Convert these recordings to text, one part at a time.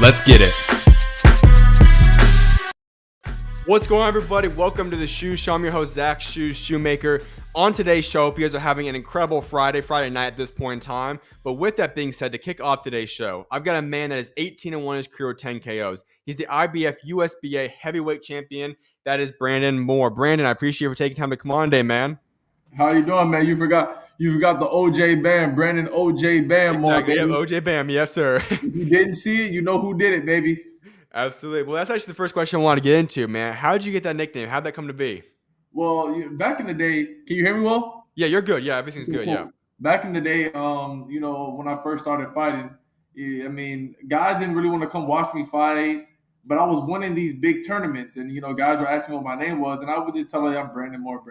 Let's get it. What's going on, everybody? Welcome to the SchuZ Show. I'm your host, Zach SchuZ Schumaker. On today's show, hope you guys are having an incredible Friday night at this point in time. But with that being said, to kick off today's show, I've got a man that is 18-1 in his career with 10 KOs. He's the IBF USBA heavyweight champion. That is Brandon Moore. Brandon, I appreciate you for taking time to come on today, man. How you doing, man? You forgot the OJ Bam, Brandon OJ Bam. Exactly. Yep, OJ Bam. Yes, sir. If you didn't see it, you know who did it, baby. Absolutely. Well, that's actually the first question I want to get into, man. How did you get that nickname? How'd that come to be? Well, back in the day, can you hear me well? Yeah, you're good. Yeah, everything's good. Cool. Yeah. Back in the day, when I first started fighting, guys didn't really want to come watch me fight, but I was winning these big tournaments, and guys were asking me what my name was, and I would just tell them I'm Brandon Moore.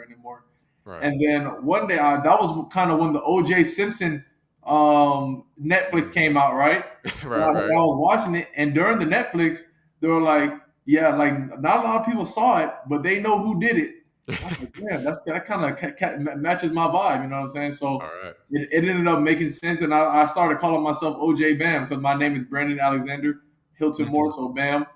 Right. And then one day, that was kind of when the OJ Simpson Netflix came out, right? Right. I was watching it, and during the Netflix, they were like, "Yeah, like not a lot of people saw it, but they know who did it." I was like, "Yeah, that kind of matches my vibe." You know what I'm saying? So Right. it ended up making sense, and I started calling myself OJ Bam because my name is Brandon Alexander Hilton Moore, so Bam.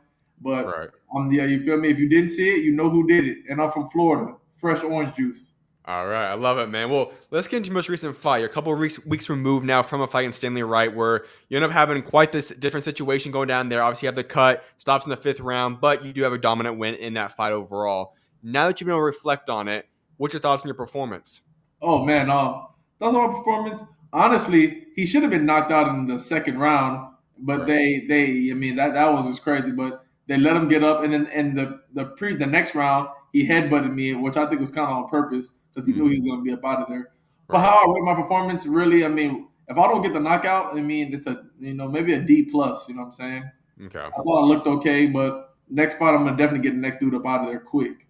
But Right. You feel me? If you didn't see it, you know who did it, and I'm from Florida, fresh orange juice. All right. I love it, man. Well, let's get into your most recent fight. You're a couple of weeks removed now from a fight in Stanley Wright where you end up having quite this different situation going down there. Obviously, you have the cut, stops in the 5th round, but you do have a dominant win in that fight overall. Now that you've been able to reflect on it, what's your thoughts on your performance? Oh, man. That's my performance. Honestly, he should have been knocked out in the 2nd round, but Right. that was just crazy. But they let him get up, and then the next round, he headbutted me, which I think was kind of on purpose because he knew he was going to be up out of there. But how I rate my performance, really, if I don't get the knockout, it's maybe a D plus. You know what I'm saying? Okay. I thought I looked okay, but next fight, I'm gonna definitely get the next dude up out of there quick.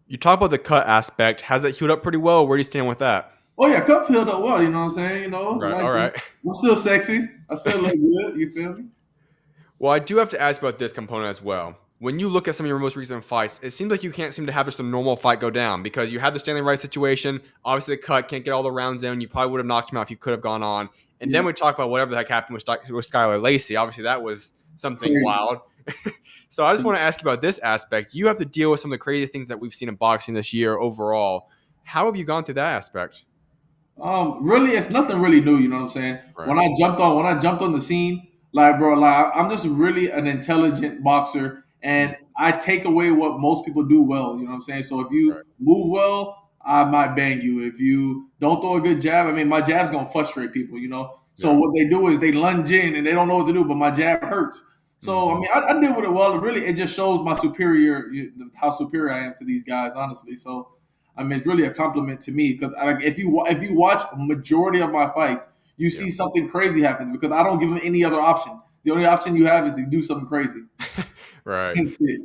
You talk about the cut aspect. Has that healed up pretty well? Where do you stand with that? Oh yeah, Cup healed up well. You know what I'm saying? Right. Nice. All right. I'm still sexy. I still look good. You feel me? Well, I do have to ask about this component as well. When you look at some of your most recent fights, it seems like you can't seem to have just a normal fight go down because you had the Stanley Wright situation. Obviously, the cut can't get all the rounds in. You probably would have knocked him out if you could have gone on. And then we talk about whatever the heck happened with Skylar Lacey. Obviously, that was something Crazy. wild. So I just want to ask you about this aspect. You have to deal with some of the crazy things that we've seen in boxing this year overall. How have you gone through that aspect? Really, it's nothing really new. You know what I'm saying? Right. When I jumped on the scene, I'm just really an intelligent boxer, and I take away what most people do well. You know what I'm saying? So if you move well, I might bang you. If you don't throw a good jab, my jab's gonna frustrate people. So what they do is they lunge in and they don't know what to do, but my jab hurts. So I did with it well. It just shows my how superior I am to these guys, honestly. So it's really a compliment to me because if you watch a majority of my fights, you see something crazy happens because I don't give them any other option. The only option you have is to do something crazy. Right. That's it.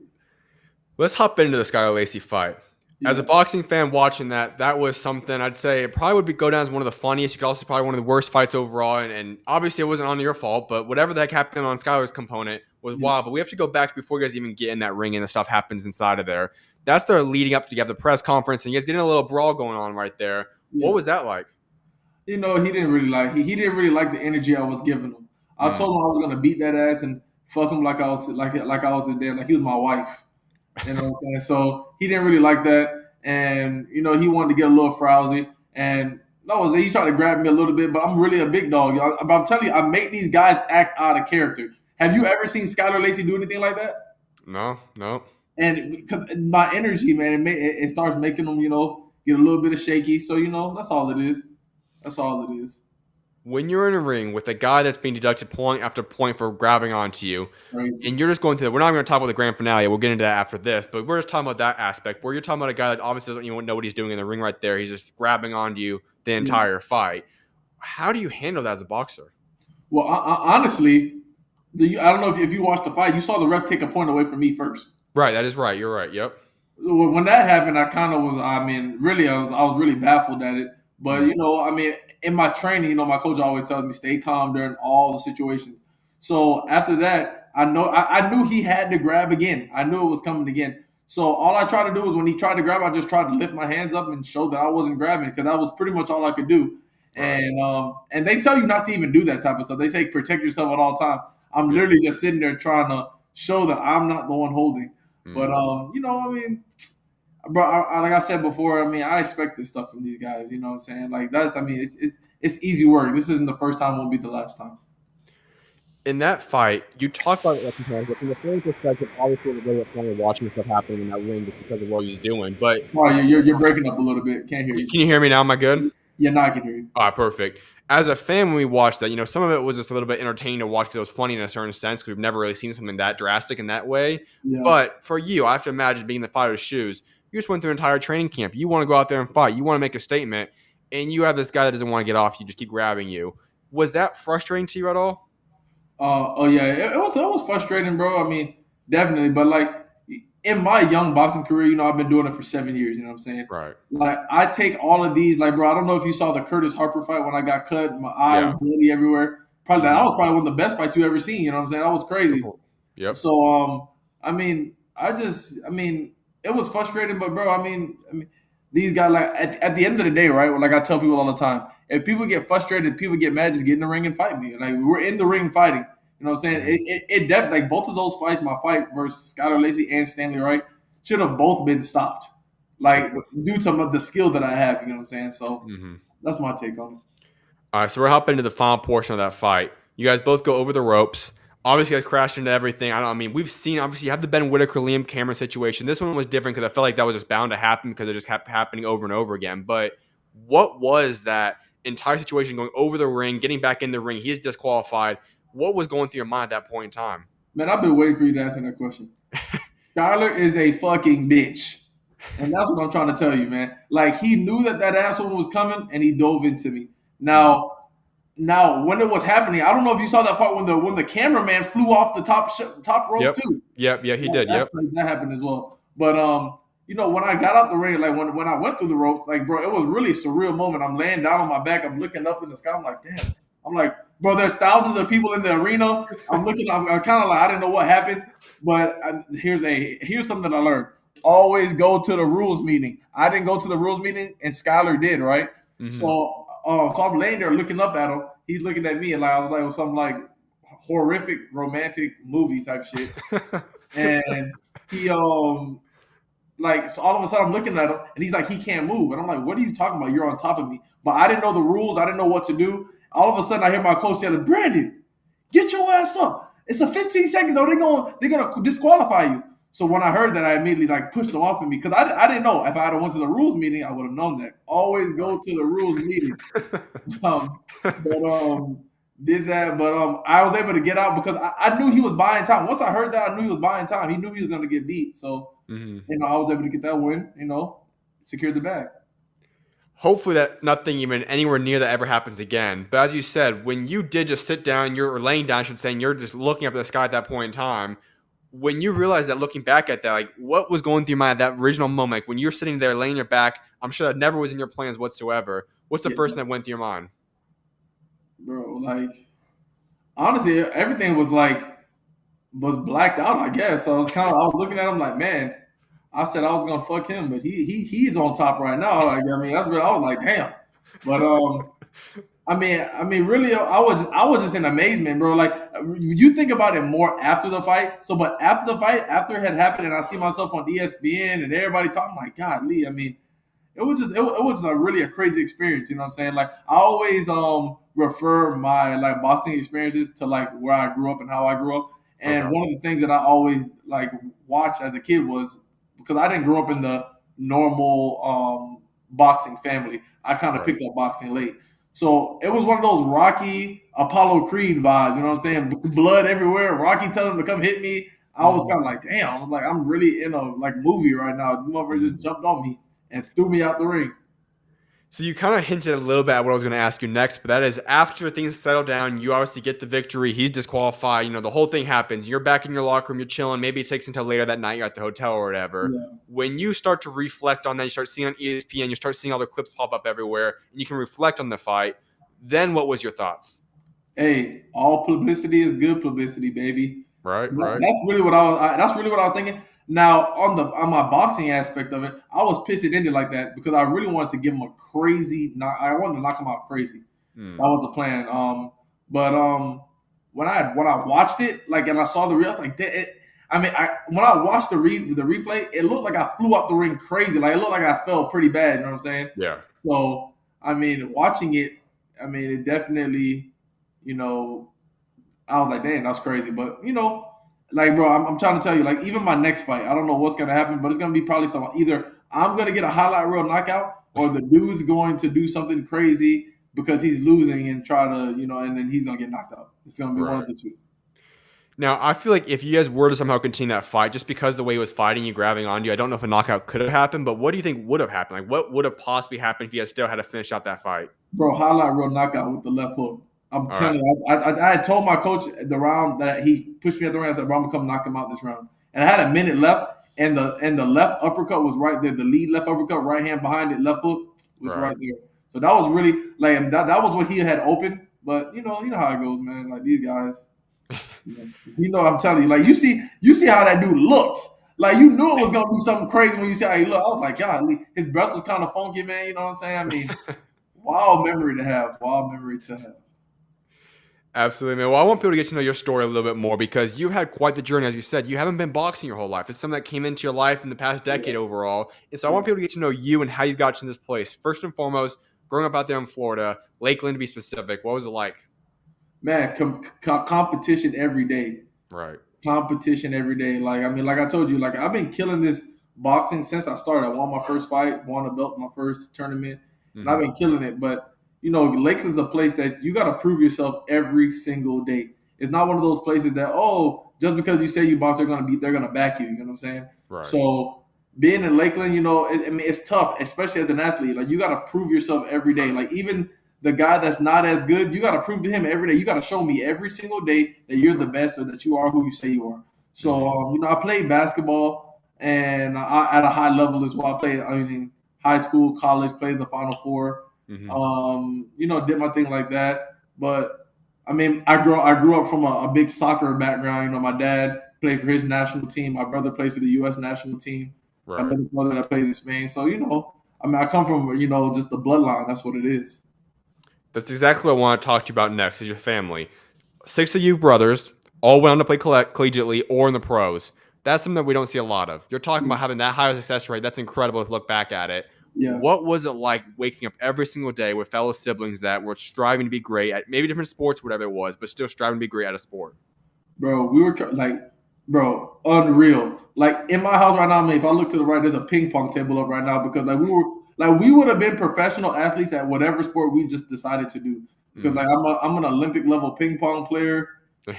Let's hop into the Skylar Lacey fight. As a boxing fan watching that was something I'd say it probably would go down as one of the funniest. You could also probably one of the worst fights overall. And obviously it wasn't on your fault, but whatever the heck happened on Skylar's component was wild. But we have to go back before you guys even get in that ring and the stuff happens inside of there. That's the leading up to you have the press conference and you guys getting a little brawl going on right there. What was that like? He didn't really like he didn't really like the energy I was giving him. I told him I was gonna beat that ass and fuck him like I was his dad, like he was my wife. You know what I'm saying? So he didn't really like that. And he wanted to get a little frowsy. And he tried to grab me a little bit, but I'm really a big dog. I'm telling you, I make these guys act out of character. Have you ever seen Skylar Lacey do anything like that? No. And because my energy, man, it starts making them, get a little bit of shaky. So that's all it is. That's all it is. When you're in a ring with a guy that's being deducted point after point for grabbing onto you, Crazy. and you're just going through we're not going to talk about the grand finale. We'll get into that after this, but we're just talking about that aspect where you're talking about a guy that obviously doesn't even know what he's doing in the ring right there. He's just grabbing onto you the entire fight. How do you handle that as a boxer? Well, honestly, I don't know if you watched the fight. You saw the ref take a point away from me first. Right, that is right. You're right. Yep. When that happened, I kind of was. Really, I was really baffled at it. But in my training, my coach always tells me stay calm during all the situations. So after that, I knew he had to grab again. I knew it was coming again. So all I tried to do was when he tried to grab, I just tried to lift my hands up and show that I wasn't grabbing because that was pretty much all I could do. And they tell you not to even do that type of stuff. They say protect yourself at all times. I'm Yeah. literally just sitting there trying to show that I'm not the one holding. But Mm. I mean, bro, like I said before, I mean, I expect this stuff from these guys. You know what I'm saying? Like I mean, it's easy work. This isn't the first time; won't be the last time. In that fight, you talk about it like but from the fan perspective, obviously it was a little bit funny watching stuff happening in that ring just because of what he was doing. But Sorry, you're breaking up a little bit. Can't hear you. can you hear me now? Am I good? Yeah, now I can hear you. All right, perfect. As a fan, when we watched that, some of it was just a little bit entertaining to watch because it was funny in a certain sense because we've never really seen something that drastic in that way. Yeah. But for you, I have to imagine being the fighter's shoes. You just went through an entire training camp. You want to go out there and fight. You want to make a statement, and you have this guy that doesn't want to get off. You just keep grabbing you. Was that frustrating to you at all? Oh yeah, it was frustrating, bro. I mean, definitely, but like in my young boxing career, I've been doing it for 7 years. You know what I'm saying? Right. Like I take all of these, like bro. I don't know if you saw the Curtis Harper fight when I got cut, my eye Yeah. was bloody everywhere. Probably that Mhm. was probably one of the best fights you ever seen. You know what I'm saying? That was crazy. Yep. So I mean, it was frustrating, but bro, I mean, these guys like at the end of the day, right? Like I tell people all the time, if people get frustrated, people get mad, just get in the ring and fight me. Like we're in the ring fighting. You know what I'm saying? Mhm. It definitely like both of those fights, my fight versus Skylar Lacey and Stanley Wright, should have both been stopped. Like due to the skill that I have, you know what I'm saying? So Mhm. that's my take on it. All right, so we're hopping into the final portion of that fight. You guys both go over the ropes. Obviously, you guys crashed into everything. I mean, we've seen, obviously, you have the Ben Whitaker, Liam Cameron situation. This one was different because I felt like that was just bound to happen because it just kept happening over and over again. But what was that entire situation going over the ring, getting back in the ring? He's disqualified. What was going through your mind at that point in time? Man, I've been waiting for you to ask me that question. Skylar is a fucking bitch. And that's what I'm trying to tell you, man. Like he knew that asshole was coming, and he dove into me. Mhm. Now when it was happening, I don't know if you saw that part when the cameraman flew off the top rope Yep. too. Yep. Yeah, he Yeah, did. that's Yep. crazy. That happened as well. But when I got out the ring, like when I went through the ropes, like bro, it was really a surreal moment. I'm laying down on my back, I'm looking up in the sky. I'm like, damn. I'm like, bro, there's thousands of people in the arena. I'm kind of like, I didn't know what happened. But here's something that I learned. Always go to the rules meeting. I didn't go to the rules meeting, and Skylar did, right? Hmm. So I'm laying there looking up at him. He's looking at me, and like I was like, it was some like horrific romantic movie type shit. And he like so all of a sudden I'm looking at him, and he's like, he can't move, and I'm like, what are you talking about? You're on top of me. But I didn't know the rules. I didn't know what to do. All of a sudden I hear my coach yelling, Brandon, get your ass up. It's a 15 seconds though. They're gonna disqualify you. So when I heard that, I immediately like pushed them off of me because I didn't know. If I had went to the rules meeting, I would have known that. Always go to the rules meeting. Um, but did that, but I was able to get out because I knew he was buying time. Once I heard that, I knew he was buying time. He knew he was going to get beat, so Hmm. I was able to get that win. Secure the bag. Hopefully that nothing even anywhere near that ever happens again. But as you said, when you did just sit down, you're laying down, I should say, and you're just looking up at the sky at that point in time. When you realize that, looking back at that, like what was going through your mind at that original moment? Like, when you're sitting there laying your back, I'm sure that never was in your plans whatsoever. What's the Yeah, first thing that went through your mind? bro. Like honestly, everything was blacked out. I guess so. I was looking at him like, man. I said I was gonna fuck him, but he's on top right now. Like I mean, that's what I was like, damn. But really, I was just in amazement, bro. Like you think about it more after the fight. So, but after the fight, after it had happened, and I see myself on ESPN and everybody talking, like, God, Lee. I mean, it was a really a crazy experience. You know what I'm saying? Like I always refer my like boxing experiences to like where I grew up and how I grew up. And Okay. one of the things that I always like watched as a kid was because I didn't grow up in the normal boxing family. I kind of Right. picked up boxing late. So it was one of those Rocky Apollo Creed vibes, you know what I'm saying? Blood everywhere. Rocky telling him to come hit me. I was Mhm. kind of like, damn, I'm like I'm really in a like movie right now. The motherfucker just Mhm. jumped on me and threw me out the ring. So you kind of hinted a little bit at what I was going to ask you next, but that is after things settle down, you obviously get the victory. He's disqualified. The whole thing happens. You're back in your locker room. You're chilling. Maybe it takes until later that night. You're at the hotel or whatever. Yeah. When you start to reflect on that, you start seeing on ESPN, you start seeing all the clips pop up everywhere, and you can reflect on the fight. Then what was your thoughts? Hey, all publicity is good publicity, baby. Right, right. That's really what That's really what I was thinking. Now, on my boxing aspect of it, I was pissed it ended like that because I really wanted to give him a crazy knock. I wanted to knock him out crazy. Hmm. That was the plan. But when I watched it, like, and I saw the real, I was like, when I watched the replay, it looked like I flew out the ring crazy. Like, it looked like I fell pretty bad. You know what I'm saying? Yeah. So, I mean, watching it, I mean, it definitely, you know, I was like, damn, that's crazy. But, you know, like, bro, I'm trying to tell you, like, even my next fight, I don't know what's going to happen, but it's going to be probably some, either I'm going to get a highlight reel knockout, or the dude's going to do something crazy because he's losing and try to, you know, and then he's going to get knocked out. It's going to be one Right. of the two. Now, I feel like if you guys were to somehow continue that fight, just because the way he was fighting you, grabbing on you, I don't know if a knockout could have happened, but what do you think would have happened? Like, what would have possibly happened if you guys still had to finish out that fight? Bro, highlight reel knockout with the left hook. I'm All right. telling you, I had told my coach the round that he pushed me at the round. I said, bro, I'm gonna come knock him out this round. And I had a minute left, and the left uppercut was right there. The lead left uppercut, right hand behind it, left hook was Right. right there. So that was really like that was what he had open. But you know how it goes, man. Like these guys, I'm telling you, like you see how that dude looks. Like you knew it was gonna be something crazy when you see how he looked. I was like, God, his breath was kind of funky, man. You know what I'm saying? I mean, wild memory to have. Wild memory to have. Absolutely, man. Well, I want people to get to know your story a little bit more because you've had quite the journey. As you said, you haven't been boxing your whole life. It's something that came into your life in the past decade overall. And so I Yeah. want people to get to know you and how you got to this place. First and foremost, growing up out there in Florida, Lakeland to be specific, what was it like? Man, competition every day. Right. Competition every day. Like I mean, like I told you, like I've been killing this boxing since I started. I won my first fight, won a belt in my first tournament, and I've been killing it. But Lakeland's a place that you got to prove yourself every single day. It's not one of those places that just because you say you box, they're gonna back you. You know what I'm saying? Right. So being in Lakeland, I mean, it's tough, especially as an athlete. Like you got to prove yourself every day. Like even the guy that's not as good, you got to prove to him every day. You got to show me every single day that you're the best or that you are who you say you are. So, I played basketball and at a high level as well. I played, high school, college, played the Final Four. Did my thing like that. But I mean, I grew up from a big soccer background. My dad played for his national team. My brother plays for the U.S. national team. Right. Another brother that plays in Spain. So, I mean, I come from, just the bloodline. That's what it is. That's exactly what I want to talk to you about next is your family. 6 of you brothers all went on to play collegiately or in the pros. That's something that we don't see a lot of. You're talking about having that high success rate. That's incredible to look back at it. Yeah. What was it like waking up every single day with fellow siblings that were striving to be great at maybe different sports, whatever it was, but still striving to be great at a sport? Bro, we were unreal. Like in my house right now, man, if I look to the right, there's a ping pong table up right now because we would have been professional athletes at whatever sport we just decided to do. Because I'm an Olympic level ping pong player.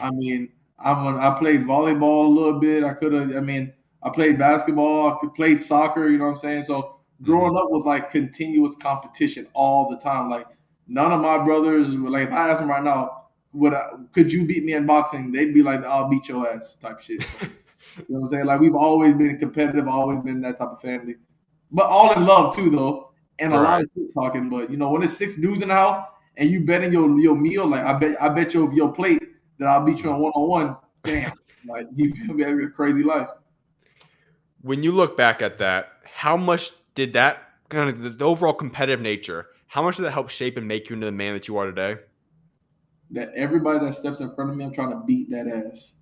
I mean, I played volleyball a little bit. I played basketball. I played soccer. You know what I'm saying? So growing up with like continuous competition all the time, like none of my brothers, like if I ask them right now, could you beat me in boxing? They'd be like, I'll beat your ass type shit. So, you know what I'm saying? Like we've always been competitive, always been that type of family. But all in love too, though, and a lot of shit talking. But when it's 6 dudes in the house and you betting your meal, like I bet your plate that I'll beat you on 1-on-1. Damn, like you feel me? That's a crazy life. When you look back at that, how much did that kind of the overall competitive nature? How much did that help shape and make you into the man that you are today? That everybody that steps in front of me, I'm trying to beat that ass.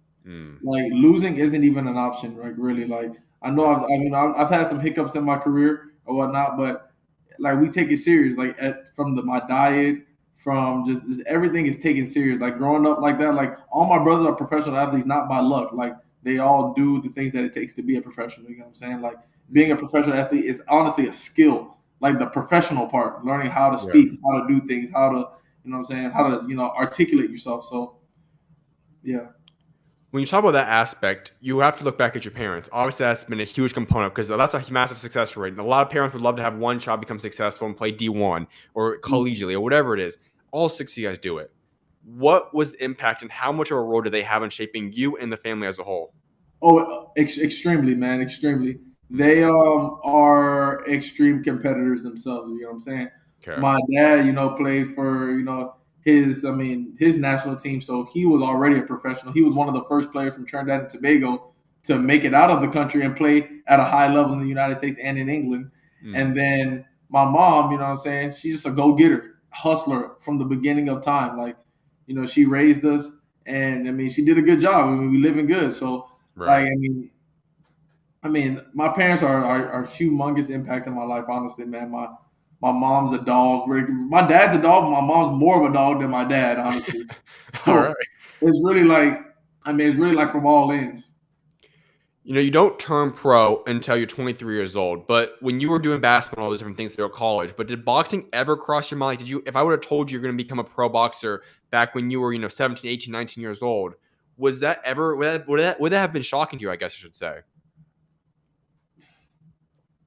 Like losing isn't even an option, like really. Like I know I've had some hiccups in my career or whatnot, but like we take it serious. Like from my diet, from just everything is taken serious. Like growing up like that, like all my brothers are professional athletes, not by luck. Like they all do the things that it takes to be a professional. You know what I'm saying? Like being a professional athlete is honestly a skill. Like the professional part, learning how to speak, how to do things, how to what I'm saying? How to, articulate yourself. So, yeah. When you talk about that aspect, you have to look back at your parents. Obviously, that's been a huge component because that's a massive success rate. And a lot of parents would love to have one child become successful and play D1 or collegially or whatever it is. All 6 of you guys do it. What was the impact and how much of a role did they have in shaping you and the family as a whole? Oh, extremely, man, extremely. They are extreme competitors themselves. You know what I'm saying? Okay. My dad, played for his national team, so he was already a professional. He was one of the first players from Trinidad and Tobago to make it out of the country and play at a high level in the United States and in England. And then my mom, you know what I'm saying? She's just a go-getter, hustler from the beginning of time. Like, she raised us and I mean, she did a good job. I mean, we living good. So, Right. like, I mean, my parents are humongous impact in my life. Honestly, man, my mom's a dog. My dad's a dog. My mom's more of a dog than my dad. Honestly, All right. so it's really like, I mean, it's really like from all ends. You don't turn pro until you're 23 years old. But when you were doing basketball and all those different things through college, but did boxing ever cross your mind? Like, if I would have told you you're going to become a pro boxer back when you were, 17, 18, 19 years old, was that ever, would that have been shocking to you, I guess I should say?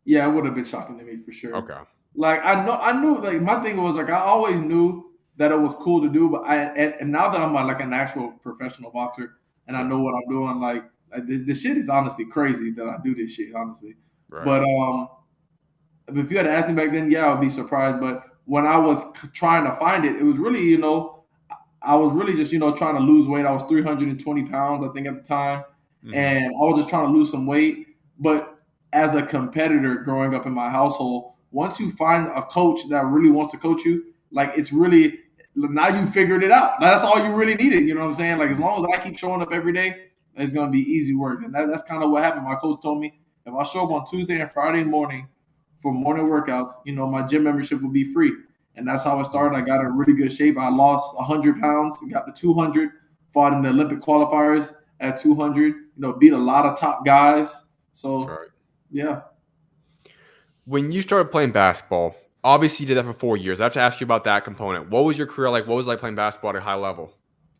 Yeah, it would have been shocking to me for sure. Okay. Like I knew. Like my thing was like I always knew that it was cool to do, but and now that I'm like an actual professional boxer and I Yeah. know what I'm doing, like the shit is honestly crazy that I do this shit, honestly. Right. But if you had asked me back then, yeah, I would be surprised. But when I was trying to find it, it was really, I was really just, trying to lose weight. I was 320 pounds, I think, at the time. Mm-hmm. And I was just trying to lose some weight. But as a competitor growing up in my household, once you find a coach that really wants to coach you, like it's really, now you figured it out. That's all you really needed. You know what I'm saying? Like as long as I keep showing up every day, it's going to be easy work. And that's kind of what happened. My coach told me if I show up on Tuesday and Friday morning for morning workouts, my gym membership will be free. And that's how it started. I got in really good shape. I lost 100 pounds, got to 200, fought in the Olympic qualifiers at 200, beat a lot of top guys. All So, right. yeah. When you started playing basketball, obviously you did that for 4 years. I have to ask you about that component. What was your career like? What was it like playing basketball at a high level?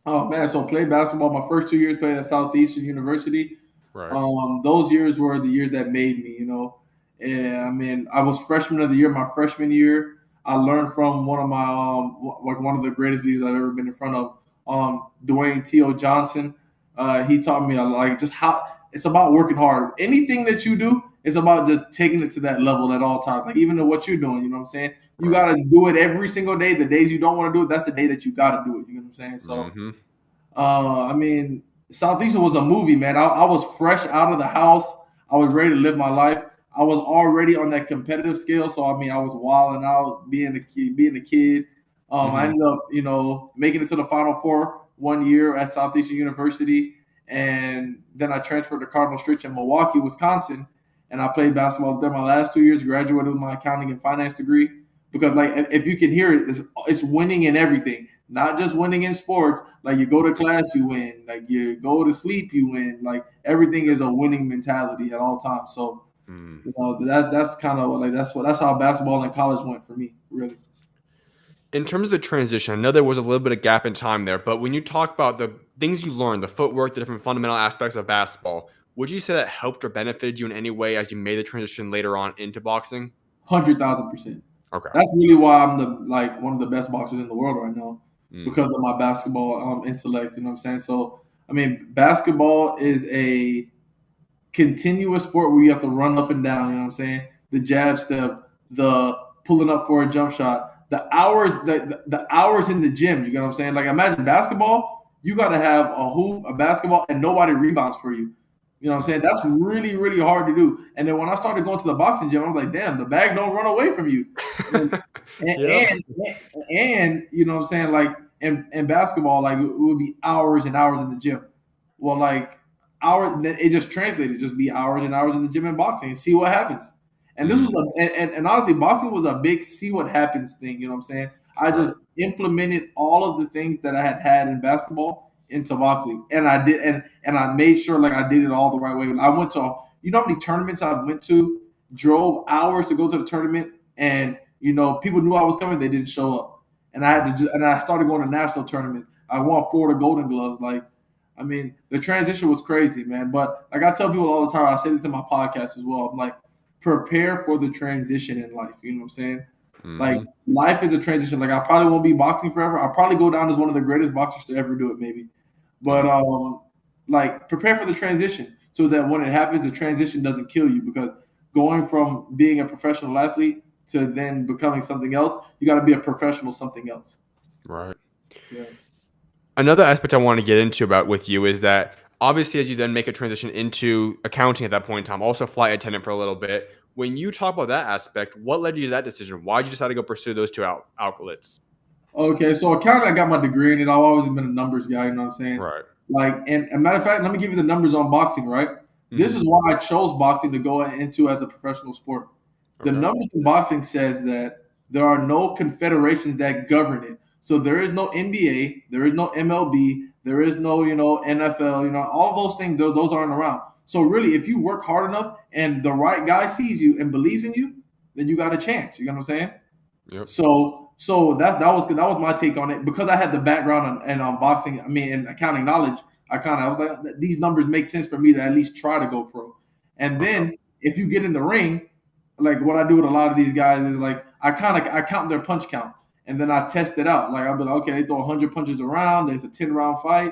Oh, man. So, played basketball. My first 2 years played at Southeastern University. Right. Those years were the years that made me. And I mean, I was freshman of the year, my freshman year. I learned from one of my like one of the greatest leaders I've ever been in front of, Dwayne T.O. Johnson. He taught me like just how it's about working hard. Anything that you do, it's about just taking it to that level at all times. Like even in what you're doing, you know what I'm saying? You Right. gotta do it every single day. The days you don't want to do it, that's the day that you gotta do it. You know what I'm saying? So Mm-hmm. I mean, Southeastern was a movie, man. I was fresh out of the house. I was ready to live my life. I was already on that competitive scale, so I mean, I was wilding out, being a kid. Being a kid, I Mm-hmm. ended up, making it to the Final Four 1 year at Southeastern University, and then I transferred to Cardinal Stritch in Milwaukee, Wisconsin, and I played basketball there my last 2 years. Graduated with my accounting and finance degree because, like, if you can hear it, it's winning in everything, not just winning in sports. Like you go to class, you win. Like you go to sleep, you win. Like everything is a winning mentality at all times. So Mm. that's kind of like that's how basketball in college went for me, really. In terms of the transition, I know there was a little bit of gap in time there, but when you talk about the things you learned, the footwork, the different fundamental aspects of basketball, would you say that helped or benefited you in any way as you made the transition later on into boxing? 100,000%. Okay. That's really why I'm the like one of the best boxers in the world right now Mm. because of my basketball intellect. You know what I'm saying? So I mean, basketball is a continuous sport where you have to run up and down. You know what I'm saying? The jab step, the pulling up for a jump shot, the hours in the gym. You know what I'm saying? Like imagine basketball, you got to have a hoop, a basketball, and nobody rebounds for you. You know what I'm saying? That's really, really hard to do. And then when I started going to the boxing gym, I was like, damn, the bag don't run away from you. And Yep. and you know what I'm saying? Like in basketball, like it would be hours and hours in the gym. Well, like hours, it just translated, just be hours and hours in the gym and boxing and see what happens. And this Mm. was and honestly, boxing was a big see what happens thing. You know what I'm saying? I just Right. implemented all of the things that I had in basketball into boxing, and I did, and I made sure like I did it all the right way. I went to, how many tournaments I went to, drove hours to go to the tournament, and people knew I was coming, they didn't show up, and I had to and I started going to national tournaments. I won Florida Golden Gloves, like. I mean, the transition was crazy, man. But like I tell people all the time, I say this in my podcast as well. I'm like, prepare for the transition in life. You know what I'm saying? Like Mm-hmm. life is a transition. Like I probably won't be boxing forever. I'll probably go down as one of the greatest boxers to ever do it, maybe. But Mm. like prepare for the transition so that when it happens, the transition doesn't kill you. Because going from being a professional athlete to then becoming something else, you got to be a professional something else. Right. Yeah. Another aspect I want to get into about with you is that obviously as you then make a transition into accounting at that point in time, also flight attendant for a little bit. When you talk about that aspect, what led you to that decision? Why did you decide to go pursue those two outlets? Okay, so accounting, I got my degree in it. I've always been a numbers guy. You know what I'm saying? Right. Like, and a matter of fact, let me give you the numbers on boxing. Right. This is Hmm. why I chose boxing to go into as a professional sport. The Okay. numbers in boxing says that there are no confederations that govern it. So there is no NBA, there is no MLB, there is no NFL. All those things. Those aren't around. So really, if you work hard enough and the right guy sees you and believes in you, then you got a chance. You know what I'm saying? Yep. So that was my take on it because I had the background on boxing. I mean, and accounting knowledge. I was like, these numbers make sense for me to at least try to go pro. And Okay. then if you get in the ring, like what I do with a lot of these guys is like I count their punch count and then I test it out. Like I'll be like, okay, they throw 100 punches around. There's a 10-round fight.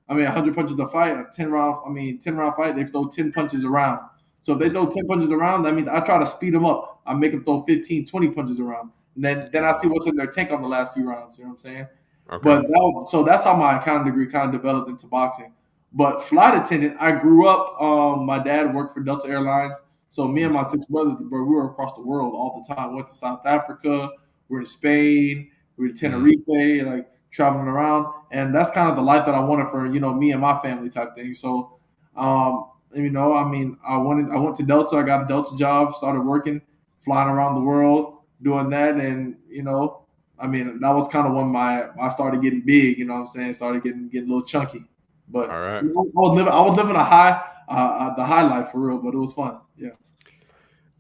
I mean, 100 punches a fight, a 10-round. I mean, 10-round fight. They throw 10 punches around. So if they throw 10 punches around, that means I try to speed them up. I make them throw 15, 20 punches around. And then I see what's in their tank on the last few rounds. You know what I'm saying? Okay. So that's how my accounting degree kind of developed into boxing. But flight attendant, I grew up. My dad worked for Delta Airlines, so me and my six brothers, bro, we were across the world all the time. Went to South Africa, we were in Spain, we were in Mhm. Tenerife, like traveling around, and that's kind of the life that I wanted for me and my family type thing. So, I mean, I went to Delta. I got a Delta job, started working, flying around the world, doing that, and I mean, that was kind of when I started getting big. You know what I'm saying? Started getting a little chunky. All But right. I was living the high life for real. But it was fun. Yeah.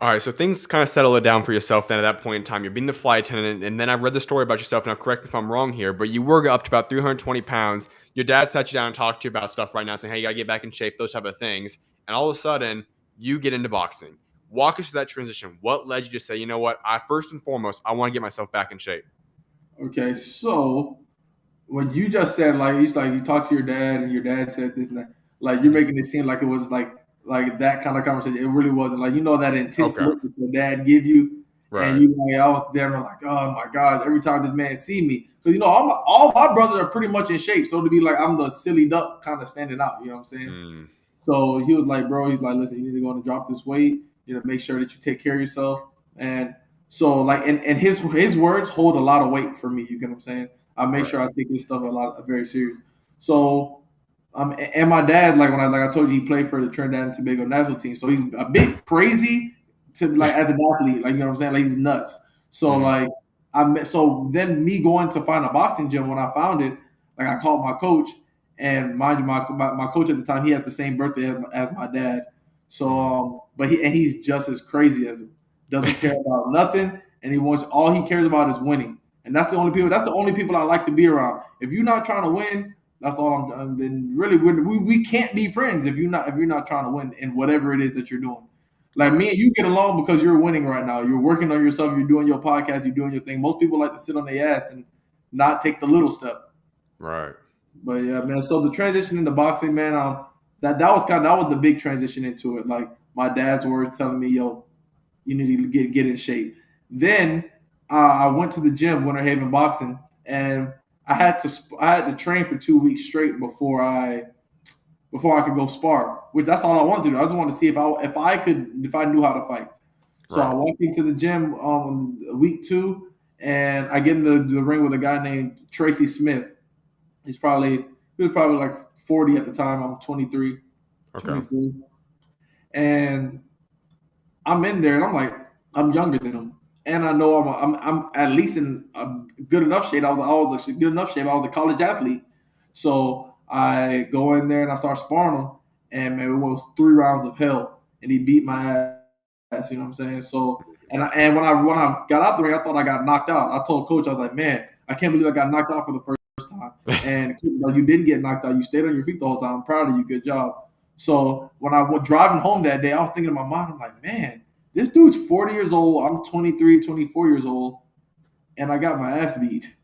All right, so things kind of settle it down for yourself then at that point in time. You're being the flight attendant, and then I've read the story about yourself. Now, correct me if I'm wrong here, but you were up to about 320 pounds. Your dad sat you down and talked to you about stuff right now, saying, hey, you got to get back in shape, those type of things. And all of a sudden, you get into boxing. Walk us through that transition. What led you to say, you know what, first and foremost, I want to get myself back in shape? Okay. So what you just said, like he's like you talked to your dad and your dad said this and that, like you're Mhm. making it seem like it was like that kind of conversation. It really wasn't. Like that intense Okay. look that your dad give you, and Right. I was there and I'm like, oh my god, every time this man see me, because all my brothers are pretty much in shape. So to be like I'm the silly duck kind of standing out, you know what I'm saying? Mm. So he was like, bro, he's like, listen, you need to go and drop this weight. Make sure that you take care of yourself. And so like, and his words hold a lot of weight for me. You get what I'm saying? I make Right. sure I take his stuff very serious. So and my dad, like I told you, he played for the Trinidad and Tobago national team. So he's a bit crazy to like as an athlete, like you know what I'm saying? Like he's nuts. So Mhm. like so then me going to find a boxing gym when I found it, like I called my coach, and mind you, my coach at the time, he has the same birthday as my dad. So Mhm. but he's just as crazy as him. Doesn't care about nothing, and all he cares about is winning. And that's the only people. That's the only people I like to be around. If you're not trying to win, that's all I'm done. Then really, we can't be friends if you're not trying to win in whatever it is that you're doing. Like Right. me and you get along because you're winning right now. You're working on yourself. You're doing your podcast. You're doing your thing. Most people like to sit on their ass and not take the little step. Right. But yeah, man. So the transition into boxing, man, that was the big transition into it. Like my dad's words telling me, "Yo, you need to get in shape." Then I went to the gym, Winter Haven Boxing, and I had to train for 2 weeks straight before I could go spar. Which that's all I wanted to do. I just wanted to see if I knew how to fight. So I Right. walked into the gym week 2, and I get in the ring with a guy named Tracy Smith. He was probably like 40 at the time. I'm 23, Okay. 24. And I'm in there and I'm like, I'm younger than him. And I know I'm at least in a good enough shape. I was actually good enough shape. I was a college athlete. So I go in there and I start sparring him. And man, it was 3 rounds of hell. And he beat my ass, you know what I'm saying? So and when I got out the ring, I thought I got knocked out. I told coach, I was like, man, I can't believe I got knocked out for the first time. And you didn't get knocked out. You stayed on your feet the whole time. I'm proud of you. Good job. So when I was driving home that day, I was thinking in my mind, I'm like, man, this dude's 40 years old. I'm 23, 24 years old, and I got my ass beat.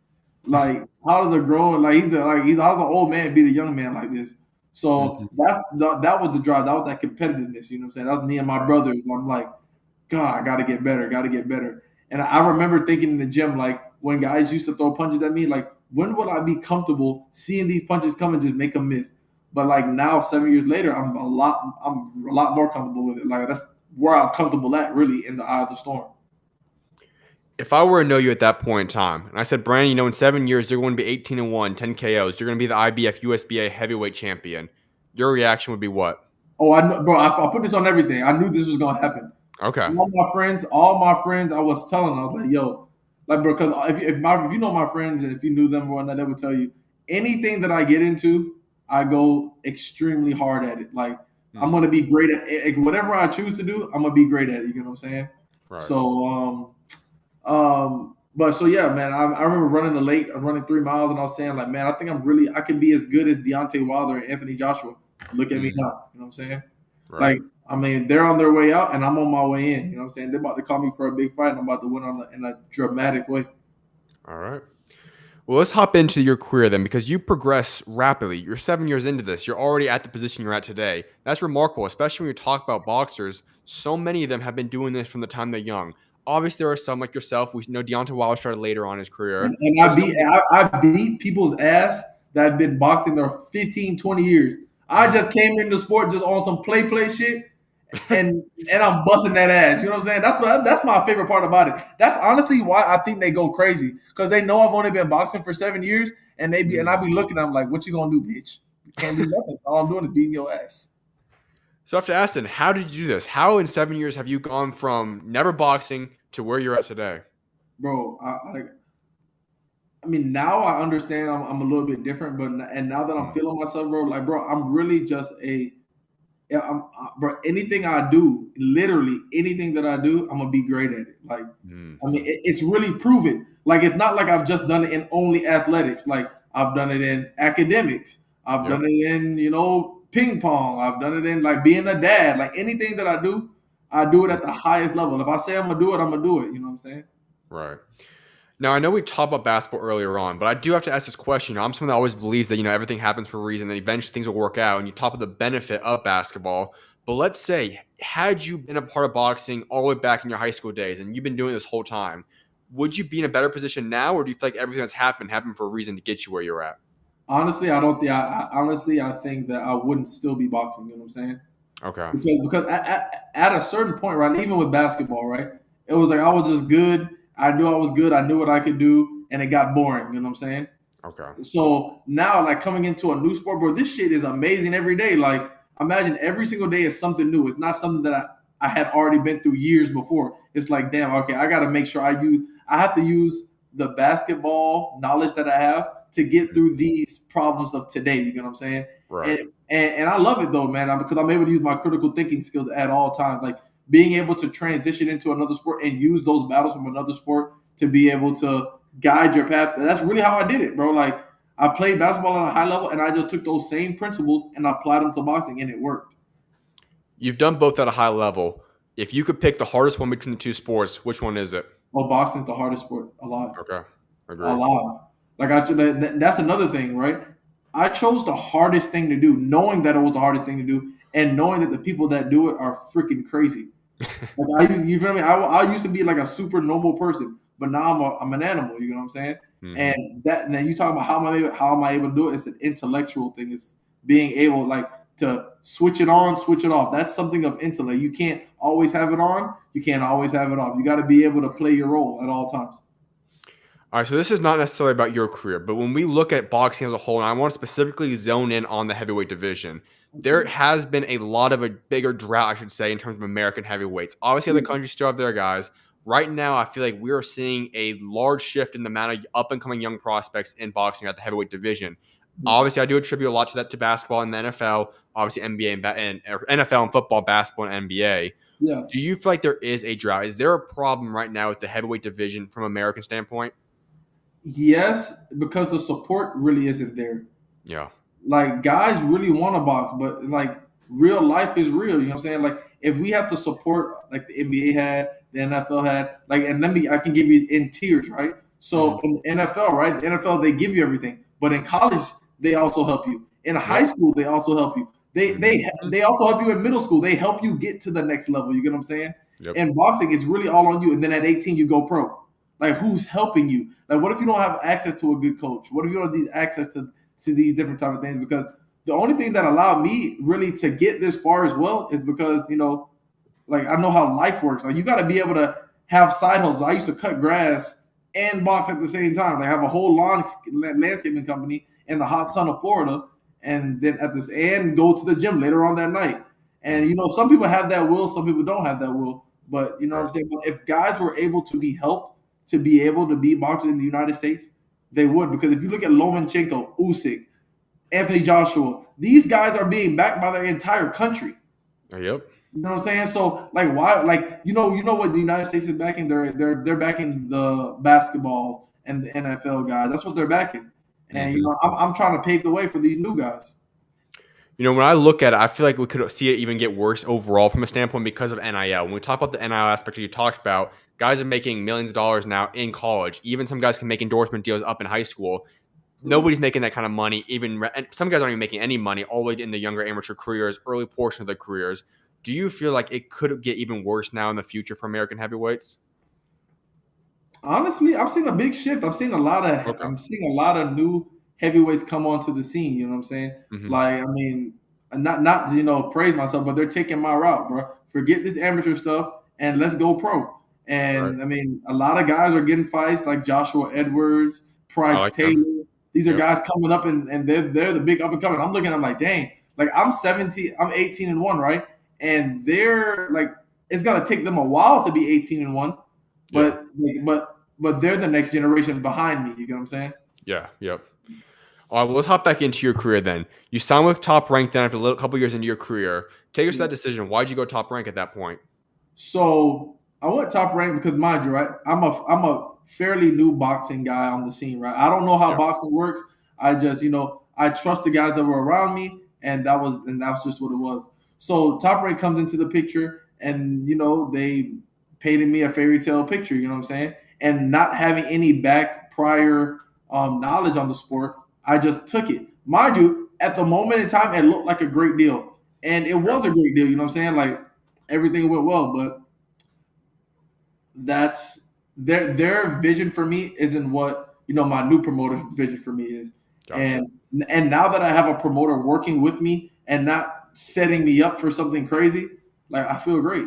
Like, how does a grown how's an old man beat a young man like this? So Mhm. that was the drive. That was that competitiveness. You know what I'm saying? That was me and my brothers. I'm like, God, I got to get better. Got to get better. And I remember thinking in the gym, like when guys used to throw punches at me, like when will I be comfortable seeing these punches come and just make them miss? But like now, 7 years later, I'm a lot more comfortable with it. Like that's where I'm comfortable at, really, in the eye of the storm. If I were to know you at that point in time, and I said, Brandon, in 7 years, you're going to be 18-1, 10 KOs. You're going to be the IBF USBA heavyweight champion. Your reaction would be what? Oh, I know, bro. I put this on everything. I knew this was gonna happen. Okay. All my friends, I was telling them, I was like, yo, like, bro, because if you know my friends and if you knew them or whatnot, they would tell you anything that I get into, I go extremely hard at it. Like, I'm gonna be great at it. Whatever I choose to do, I'm gonna be great at it. You know what I'm saying? Right. So, but so yeah, man, I remember running the lake, I was running 3 miles, and I was saying, like, man, I think I can be as good as Deontay Wilder and Anthony Joshua. Look at me now. You know what I'm saying? Right. Like, I mean, they're on their way out, and I'm on my way in. You know what I'm saying? They're about to call me for a big fight, and I'm about to win in a dramatic way. All right. Well, let's hop into your career then, because you progress rapidly. You're 7 years into this. You're already at the position you're at today. That's remarkable, especially when you talk about boxers. So many of them have been doing this from the time they're young. Obviously, there are some like yourself. We know Deontay Wilder started later on in his career. And I beat people's ass that have been boxing there 15, 20 years. I just came into the sport just on some play shit, and I'm busting that ass. You know what I'm saying? That's my favorite part about it. That's honestly why I think they go crazy, because they know I've only been boxing for 7 years, and I be looking at them like, "What you gonna do, bitch? You can't do nothing. All I'm doing is beating your ass." So I have to ask then, how did you do this? How in 7 years have you gone from never boxing to where you're at today? Bro, I mean, now I understand I'm a little bit different, but now that I'm feeling myself, bro, like, bro, I'm really just bro, anything I do, literally anything that I do, I'm gonna be great at it. Like, I mean, it's really proven. Like, it's not like I've just done it in only athletics. Like, I've done it in academics. I've done it in, ping pong. I've done it in, like, being a dad. Like, anything that I do it at the highest level. If I say I'm gonna do it, I'm gonna do it. You know what I'm saying? Right. Now, I know we talked about basketball earlier on, but I do have to ask this question. I'm someone that always believes that, everything happens for a reason, that eventually things will work out, and you talk about the benefit of basketball. But let's say, had you been a part of boxing all the way back in your high school days, and you've been doing this whole time, would you be in a better position now, or do you feel like everything that's happened for a reason to get you where you're at? Honestly, I don't think. I think that I wouldn't still be boxing. You know what I'm saying? Okay. Because at a certain point, right, even with basketball, right, it was like I was just good. I knew I was good. I knew what I could do, and it got boring. You know what I'm saying? Okay. So now, like, coming into a new sport, bro, this shit is amazing every day. Like, imagine every single day is something new. It's not something that I had already been through years before. It's like, damn, okay, I got to make sure I have to use the basketball knowledge that I have to get through these problems of today. You know what I'm saying? Right. And I love it though, man, because I'm able to use my critical thinking skills at all times. Like, being able to transition into another sport and use those battles from another sport to be able to guide your path. That's really how I did it, bro. Like, I played basketball at a high level, and I just took those same principles and applied them to boxing, and it worked. You've done both at a high level. If you could pick the hardest one between the two sports, which one is it? Well, boxing's the hardest sport alive. Okay. Agreed. Alive. Like, that's another thing, right? I chose the hardest thing to do, knowing that it was the hardest thing to do, and knowing that the people that do it are freaking crazy. Like, you feel me? I used to be like a super normal person, but now I'm an animal. You know what I'm saying? And then you talk about how am I able to do it? It's an intellectual thing. It's being able, like, to switch it on, switch it off. That's something of intellect. You can't always have it on. You can't always have it off. You got to be able to play your role at all times. All right, so this is not necessarily about your career, but when we look at boxing as a whole, and I want to specifically zone in on the heavyweight division, there has been a lot of a bigger drought, I should say, in terms of American heavyweights. Obviously, other countries still have their guys. Right now, I feel like we are seeing a large shift in the amount of up-and-coming young prospects in boxing at the heavyweight division. Obviously, I do attribute a lot to that to basketball and the NFL, obviously NBA and NFL and football, basketball and NBA. Yeah. Do you feel like there is a drought? Is there a problem right now with the heavyweight division from an American standpoint? Yes, because the support really isn't there. Yeah. Like, guys really want to box, but, like, real life is real. You know what I'm saying? Like, if we have to support like the NBA had, the NFL had, like, and I can give you in tiers, right? So in the NFL, right? The NFL, they give you everything, but in college they also help you. In high school, they also help you. They also help you in middle school. They help you get to the next level. You get what I'm saying? Yep. And boxing is really all on you. And then at 18, you go pro. Like, who's helping you? Like, what if you don't have access to a good coach? What if you don't have access to these different type of things? Because the only thing that allowed me really to get this far as well is because, like, I know how life works. Like, you got to be able to have side hustles. I used to cut grass and box at the same time. I have a whole landscaping company in the hot sun of Florida, and then at this and go to the gym later on that night. And Mhm. you know, some people have that will, some people don't have that will. But you know what I'm Right. saying? But if guys were able to be helped to be able to be boxers in the United States, they would. Because if you look at Lomachenko, Usyk, Anthony Joshua, these guys are being backed by their entire country. Yep. You know what I'm saying? So like why like you know what the United States is backing? They're backing the basketballs and the NFL guys. That's what they're backing. And you Mhm. know, I'm trying to pave the way for these new guys. You know, when I look at it, I feel like we could see it even get worse overall from a standpoint because of NIL. When we talk about the NIL aspect that you talked about, guys are making millions of dollars now in college. Even some guys can make endorsement deals up in high school. Correct. Nobody's making that kind of money. And some guys aren't even making any money all the way in the younger amateur careers, early portion of their careers. Do you feel like it could get even worse now in the future for American heavyweights? Honestly, I'm seeing a big shift. Okay. I'm seeing a lot of new heavyweights come onto the scene. You know what I'm saying? Hmm. Like, I mean, not you know praise myself, but they're taking my route, bro. Forget this amateur stuff and let's go pro. Right. And I mean, a lot of guys are getting fights like Joshua Edwards, I Price like them. Taylor. These are Yep. guys coming up and they're the big up and coming. I'm looking, I'm like, dang, like I'm 17, I'm 18-1, right? And they're like, it's gonna take them a while to be 18-1, Yeah. but they're the next generation behind me. You get what I'm saying? Yeah. Yep. All right, well, let's hop back into your career then. You signed with Top Rank then after a little couple years into your career. Take us to Yeah. that decision. Why'd you go Top Rank at that point? So I went top rank because, mind you, right, I'm a fairly new boxing guy on the scene, right? I don't know how Yeah. boxing works. I just, you know, I trust the guys that were around me, and that's just what it was. So top rank comes into the picture, and you know they painted me a fairy tale picture. You know what I'm saying? And not having any back prior knowledge on the sport, I just took it. Mind you, at the moment in time, it looked like a great deal, and it Okay. was a great deal. You know what I'm saying? Like everything went well, but that's their vision for me isn't what you know my new promoter's vision for me is. Gotcha. And now that I have a promoter working with me and not setting me up for something crazy, like I feel great.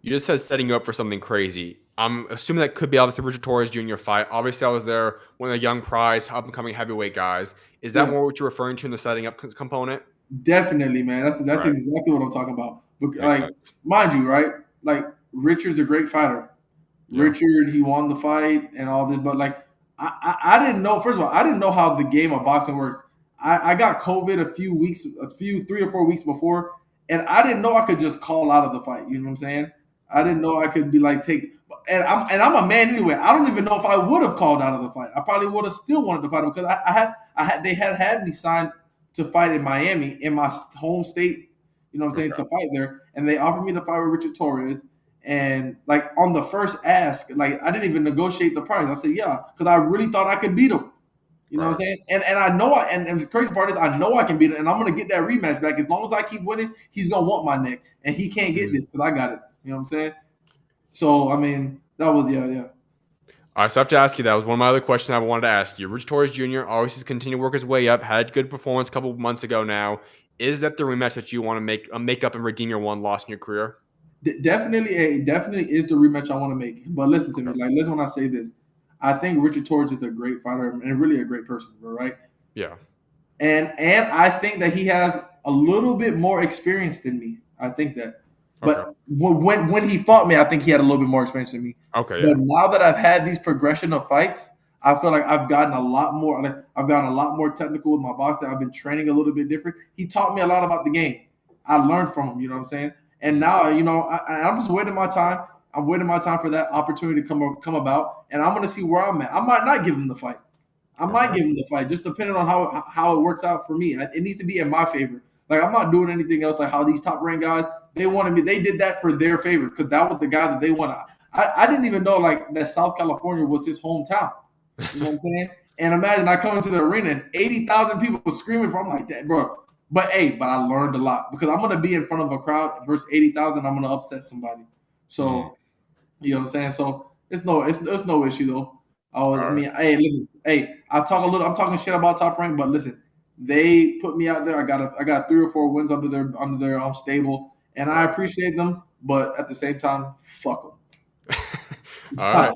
You just said setting you up for something crazy. I'm assuming that could be obviously Richard Torres Jr. fight. Obviously, I was there, one of the young prize, up and coming heavyweight guys. Is that Yeah, more what you're referring to in the setting up component? definitely, man. That's Right. exactly what I'm talking about. Makes Like, sense. mind you, right? Like Richard's a great fighter. Yeah. Richard, he won the fight and all this, but like I didn't know. First of all, I didn't know how the game of boxing works. I got COVID a few 3 or 4 weeks before, and I didn't know I could just call out of the fight. You know what I'm saying? I didn't know I could be like take. And I'm a man anyway. I don't even know if I would have called out of the fight. I probably would have still wanted to fight him because I had they had me signed to fight in Miami in my home state. You know what I'm saying, Okay. to fight there, and they offered me to fight with Richard Torres. And like on the first ask, like I didn't even negotiate the price. I said, yeah, because I really thought I could beat him. You know what Right. I'm saying? And I know and the crazy part is I know I can beat him, and I'm gonna get that rematch back. As long as I keep winning, he's gonna want my neck. And he can't get Mhm. this because I got it. You know what I'm saying? So I mean, that was yeah. All right, so I have to ask you that. Was one of my other questions I wanted to ask you. Rich Torres Jr. obviously has continued to work his way up. Had good performance a couple of months ago now. Is that the rematch that you want to make up and redeem your one loss in your career? Definitely is the rematch I want to make. But listen to me, Okay. like listen when I say this. I think Richard Torres is a great fighter and really a great person, bro, right? Yeah. And I think that he has a little bit more experience than me. I think that, Okay. but when he fought me, I think he had a little bit more experience than me. Okay. But Yeah. now that I've had these progression of fights, I feel like I've gotten a lot more. Like I've gotten a lot more technical with my boxing. I've been training a little bit different. He taught me a lot about the game. I learned from him. You know what I'm saying? And Mhm. now, you know, I'm just waiting my time. I'm waiting my time for that opportunity to come about, and I'm going to see where I'm at. I might not give him the fight. I might Okay. give him the fight, just depending on how it works out for me. It needs to be in my favor. Like I'm not doing anything else. Like how these top ranked guys, they wanted me. They did that for their favor because that was the guy that they wanted. I didn't even know like that South California was his hometown. You know what I'm saying? And imagine I come into the arena and 80,000 people were screaming for. I'm like that, bro. But hey, but I learned a lot because I'm gonna be in front of a crowd versus 80,000. I'm gonna upset somebody. Mm. So you know what I'm saying? So it's no issue though. I All right. mean, hey, listen, hey, I'm talking shit about top rank, but listen, they put me out there. I got 3 or 4 wins under their stable, and I Right. appreciate them. But at the same time, fuck them. All right.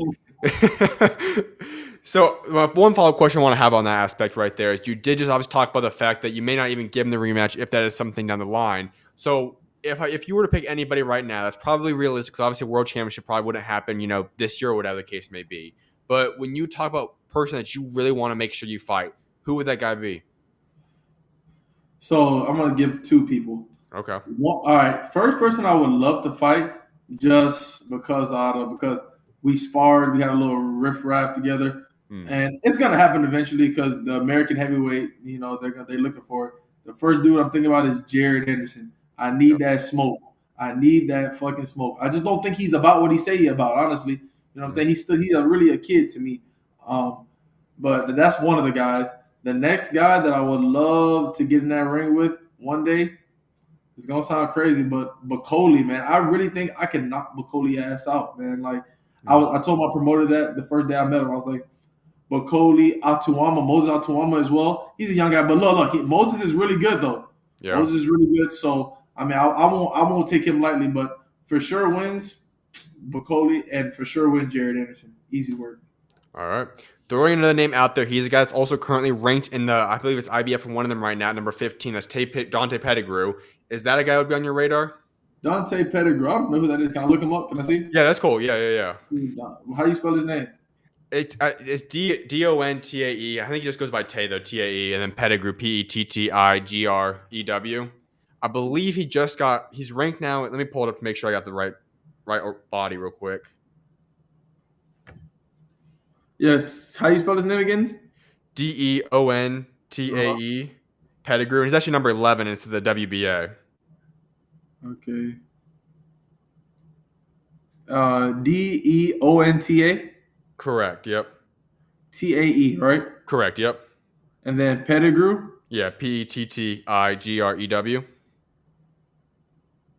So one follow-up question I want to have on that aspect right there is you did just obviously talk about the fact that you may not even give him the rematch if that is something down the line. So if you were to pick anybody right now, that's probably realistic because obviously a world championship probably wouldn't happen, this year or whatever the case may be. But when you talk about a person that you really want to make sure you fight, who would that guy be? So I'm gonna give two people. Okay. All right, first person I would love to fight just because we sparred, we had a little riff raff together, Hmm. and it's gonna happen eventually because the American heavyweight, they're looking for it. The first dude I'm thinking about is Jared Anderson. I need Yep. that smoke. I need that fucking smoke. I just don't think he's about what he say he about. Honestly, you know what I'm saying? He's really a kid to me. Um, but that's one of the guys. The next guy that I would love to get in that ring with one day, it's gonna sound crazy, but Bacoli, man, I really think I can knock Bacoli ass out, man. Like I told my promoter that the first day I met him, I was like, Bacoli, Atuama, Moses Atuama as well. He's a young guy, but look, Moses is really good though. Yeah. Moses is really good. So I mean, I won't take him lightly, but for sure wins Bacoli and for sure win Jared Anderson. Easy work. All right. Throwing another name out there, he's a guy that's also currently ranked in I believe it's IBF for one of them right now, number 15. That's Dante Pettigrew. Is that a guy that would be on your radar? Dante Pettigrew. I don't know who that is. Can I look him up? Can I see? Yeah, that's cool. Yeah. How you spell his name? It's Dontae. I think he just goes by Tay though, Tae, and then Pettigrew, Pettigrew. I believe he's ranked now. Let me pull it up to make sure I got the right body real quick. Yes. How you spell his name again? Deontae. Pettigrew. And he's actually number 11 and it's the WBA. Okay. Deonta. Correct. Yep. Tae, right? Correct. Yep. And then Pettigrew. Yeah. Pettigrew.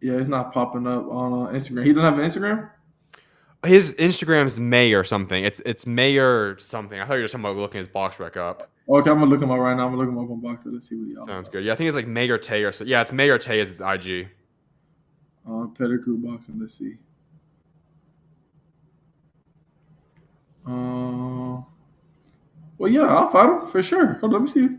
Yeah, it's not popping up on Instagram. He doesn't have an Instagram. His Instagram's May or something. It's May or something. I thought you were just talking about looking his box rec up. Okay, I'm gonna look him up right now. I'm gonna look him up on Boxer. Let's see what he Sounds good. Yeah, I think it's like May or Tay or so. Yeah, it's May or Tay is his IG. Pettigrew boxing. Let's see. Well, yeah, I'll fight him for sure. Hold on, let me see.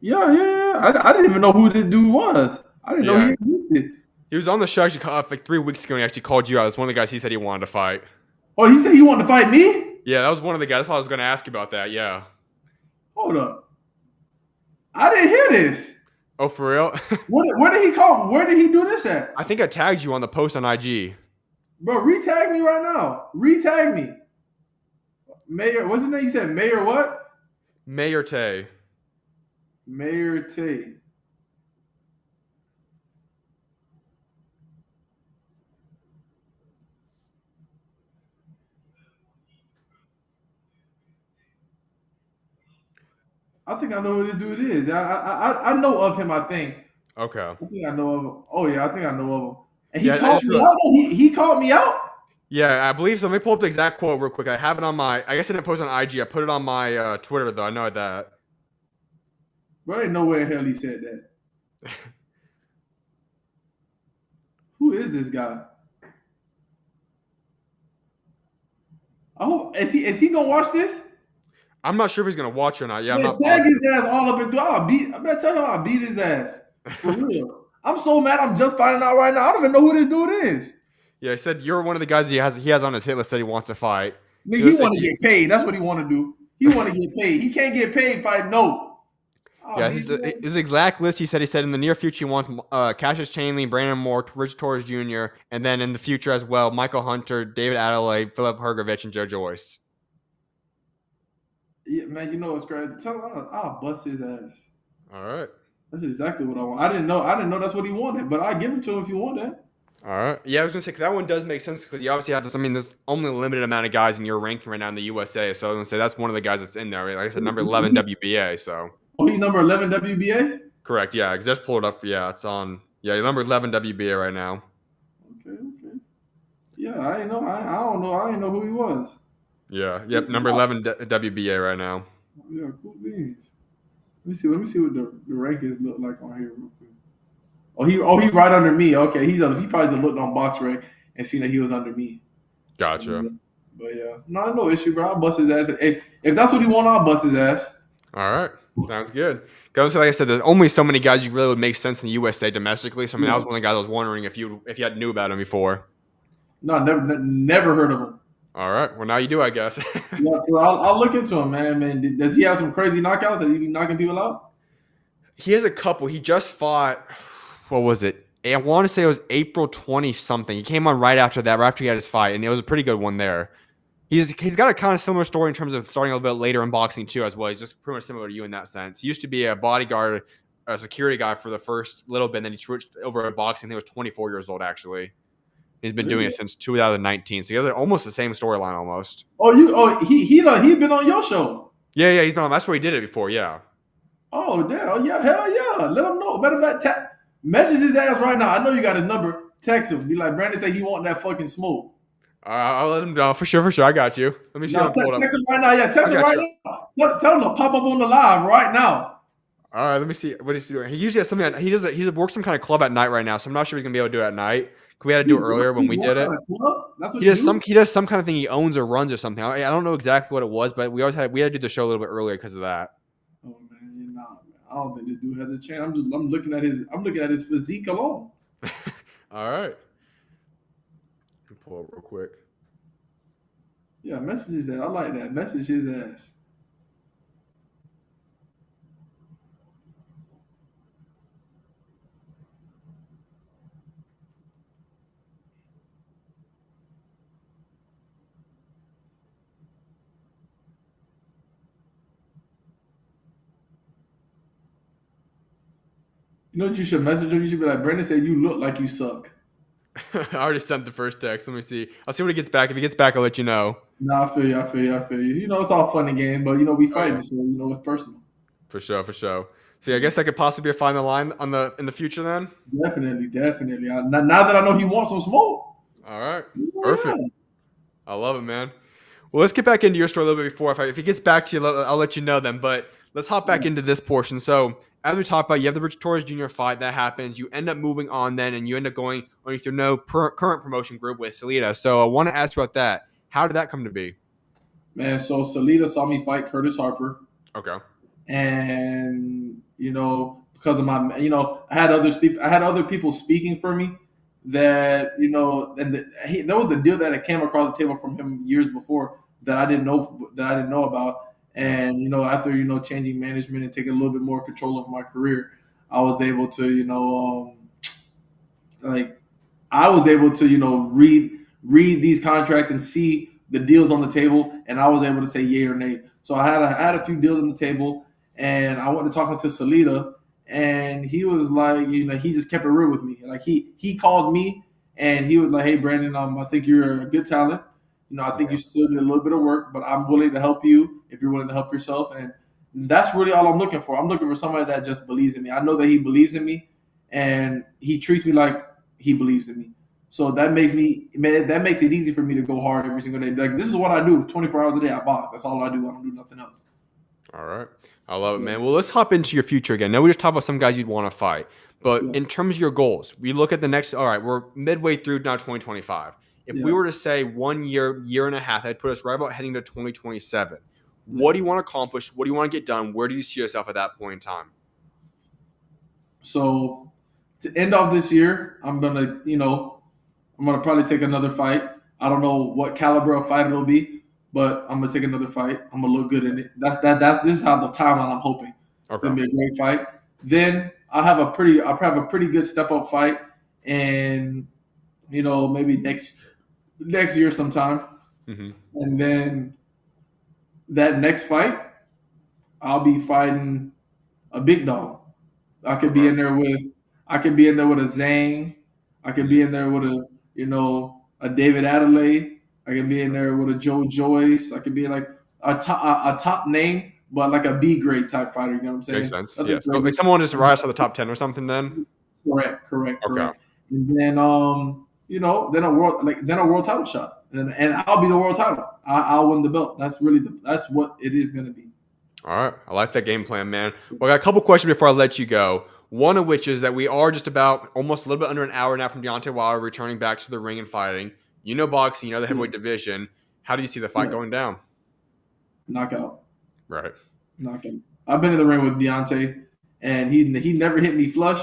Yeah. I didn't even know who this dude was. I didn't know he existed. He was on the show actually like 3 weeks ago and he actually called you out. It's one of the guys he said he wanted to fight. Oh, he said he wanted to fight me? Yeah, that was one of the guys. That's why I was going to ask you about that. Yeah. Hold up. I didn't hear this. Oh, for real? Where did he call? Where did he do this at? I think I tagged you on the post on IG. Bro, retag me right now. Retag me. Mayor, what's his name? You said Mayor what? May or Tay. Mayor Tay. I think I know who this dude is. I know of him, I think. Okay. I think I know of him. Oh, yeah, I think I know of him. And he Yeah, called me out. He called me out? Yeah, I believe so. Let me pull up the exact quote real quick. I have it on I guess I didn't post it on IG. I put it on my Twitter, though. I know that. Bro, ain't no way in hell he said that. Who is this guy? I hope is he gonna watch this? I'm not sure if he's gonna watch or not. Yeah, I'm Man, not tag positive. his ass all up and through. I better tell him I'll beat his ass. For real. I'm so mad I'm just finding out right now. I don't even know who this dude is. Yeah, he said you're one of the guys he has on his hit list that he wants to fight. Nigga, he want to get paid. That's what he want to do. He want to get paid. He can't get paid fighting no. Yeah, his exact list. He said in the near future he wants Cassius Chanley, Brandon Moore, Rich Torres Jr., and then in the future as well, Michael Hunter, David Adelaide, Philip Hergovich, and Joe Joyce. Yeah, man, you know what's crazy? Tell him I'll bust his ass. All right. That's exactly what I want. I didn't know that's what he wanted, but I give it to him if you want that. All right. Yeah, I was gonna say 'cause that one does make sense because you obviously have this. I mean, there's only a limited amount of guys in your ranking right now in the USA. So I was gonna say that's one of the guys that's in there. Right? Like I said, number 11 WBA. So. Oh, he's number 11 WBA. Correct. Yeah, because just pulled up. Yeah, it's on. Yeah, you're number 11 WBA right now. Okay. Yeah, I don't know. I didn't know who he was. Yeah. Yep. Number 11 WBA right now. Yeah, cool beans. Let me see what the rankings look like on here real quick. Oh, he right under me. Okay, he probably just looked on BoxRec and seen that he was under me. Gotcha. But yeah, no issue, bro. I'll bust his ass. If that's what he want, I'll bust his ass. All right. Sounds good. Because like I said, there's only so many guys you really would make sense in the USA domestically. So I mean, that Yeah. was one of the guys I was wondering if you had knew about him before. No, never heard of him. All right. Well, now you do, I guess. Yeah, so I'll look into him, man. Does he have some crazy knockouts? Does he be knocking people out? He has a couple. He just fought. What was it? I want to say it was April 20 something. He came on right after that, right after he had his fight, and it was a pretty good one there. He's got a kind of similar story in terms of starting a little bit later in boxing too, as well. He's just pretty much similar to you in that sense. He used to be a bodyguard, a security guy for the first little bit, and then he switched over to boxing. I think he was 24 years old actually. He's been doing it since 2019, so he has almost the same storyline almost. He been on your show. Yeah, he's been on. That's where he did it before. Yeah. Oh damn, yeah, hell yeah. Let him know. Matter of fact, message his ass right now. I know you got his number. Text him. Be like, Brandon said he want that fucking smoke. I'll let him know for sure. I got you. Let me see. No, text him right now. Yeah, text him right now. Tell him to pop up on the live right now. All right, let me see what he's doing. He usually has something. He works some kind of club at night right now, so I'm not sure he's gonna be able to do it at night. We had to do it earlier when we did it. That's what He does some kind of thing he owns or runs or something. I don't know exactly what it was, but we had to do the show a little bit earlier because of that. Oh man, man. I don't think this dude has a chance. I'm looking at his physique alone. All right. Let me pull up real quick. Yeah, message his ass. I like that. Message his ass. You know what you should message him? You should be like, Brandon said you look like you suck. I already sent the first text. Let me see. I'll see what he gets back. If he gets back, I'll let you know. Nah, I feel you. You know, it's all fun and games, but we fighting, so it's personal. For sure. So yeah, I guess that could possibly be a final line in the future then. Definitely. Now that I know he wants some smoke. All right. Perfect. I love it, man. Well, let's get back into your story a little bit before. If he gets back to you, I'll let you know then. But let's hop back into this portion. So as we talked about, you have the Rich Torres Jr. fight. That happens. You end up moving on then, and you end up going underneath your current promotion group with Salida. So I want to ask you about that. How did that come to be? Man, so Salida saw me fight Curtis Harper. Okay. And, because of my, I had other people speaking for me that, and there was a deal that came across the table from him years before that I didn't know about. And, after, changing management and taking a little bit more control of my career, I was able to, read these contracts and see the deals on the table, and I was able to say yay or nay. So I had a few deals on the table, and I went to talking to Salida, and he was like, he just kept it real with me. Like he called me, and he was like, hey Brandon, I think you're a good talent. I think you still need a little bit of work, but I'm willing to help you if you're willing to help yourself. And that's really all I'm looking for. I'm looking for somebody that just believes in me. I know that he believes in me, and he treats me like he believes in me. So that makes it easy for me to go hard every single day. Like, this is what I do 24 hours a day. I box. That's all I do. I don't do nothing else. All right. I love it, man. Well, let's hop into your future again. Now we just talked about some guys you'd want to fight. But in terms of your goals, we look at the next, all right, we're midway through now 2025. If we were to say 1 year, year and a half, that'd put us right about heading to 2027. What do you want to accomplish? What do you want to get done? Where do you see yourself at that point in time? So to end off this year, I'm going to probably take another fight. I don't know what caliber of fight it'll be, but I'm going to take another fight. I'm going to look good in it. This is how the timeline I'm hoping. Okay. It's going to be a great fight. Then I'll have a pretty good step up fight, and maybe next year sometime. Mm-hmm. And then that next fight, I'll be fighting a big dog. I could be in there with a Zhang. I could be in there with a David Adelaide. I could be in there with a Joe Joyce. I could be like a top name, but like a B grade type fighter. You know what I'm saying? Makes sense. Yes. So like someone just rise to the top 10 or something then? Correct. Okay. And then then a world title shot, and I'll be the world title. I'll win the belt. That's what it is going to be. All right, I like that game plan, man. Well, I got a couple questions before I let you go. One of which is that we are just about almost a little bit under an hour now from Deontay Wilder returning back to the ring and fighting. You know boxing, you know the Yeah. heavyweight division. How do you see the fight Yeah. going down? Knockout. Right. Knockout. I've been in the ring with Deontay, and he never hit me flush,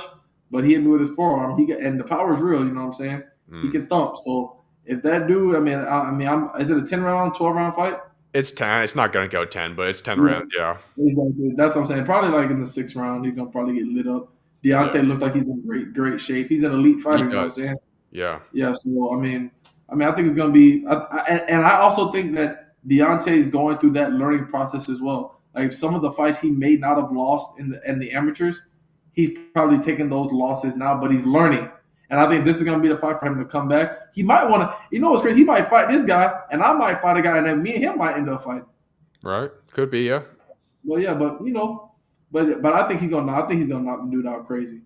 but he hit me with his forearm. And the power is real. You know what I'm saying? He Mm. can thump. So if that dude, is it a 10 round, 12 round fight? It's 10. It's not going to go 10, but it's 10 Yeah, rounds. Yeah. exactly. That's what I'm saying. Probably like in the 6th round, he's gonna probably get lit up. Yeah. Deontay looks like he's in great shape. He's an elite He fighter. You know what I'm does. saying? Yeah. Yeah. So I think it's gonna be. And I also think that Deontay is going through that learning process as well. Like some of the fights he may not have lost in the amateurs, he's probably taking those losses now, but he's learning. And I think this is gonna be the fight for him to come back. He might want to. You know what's crazy? He might fight this guy, and I might fight a guy, and then me and him might end up fighting. Right. Could be. Yeah. Well, yeah, but I think he's gonna knock the dude out crazy.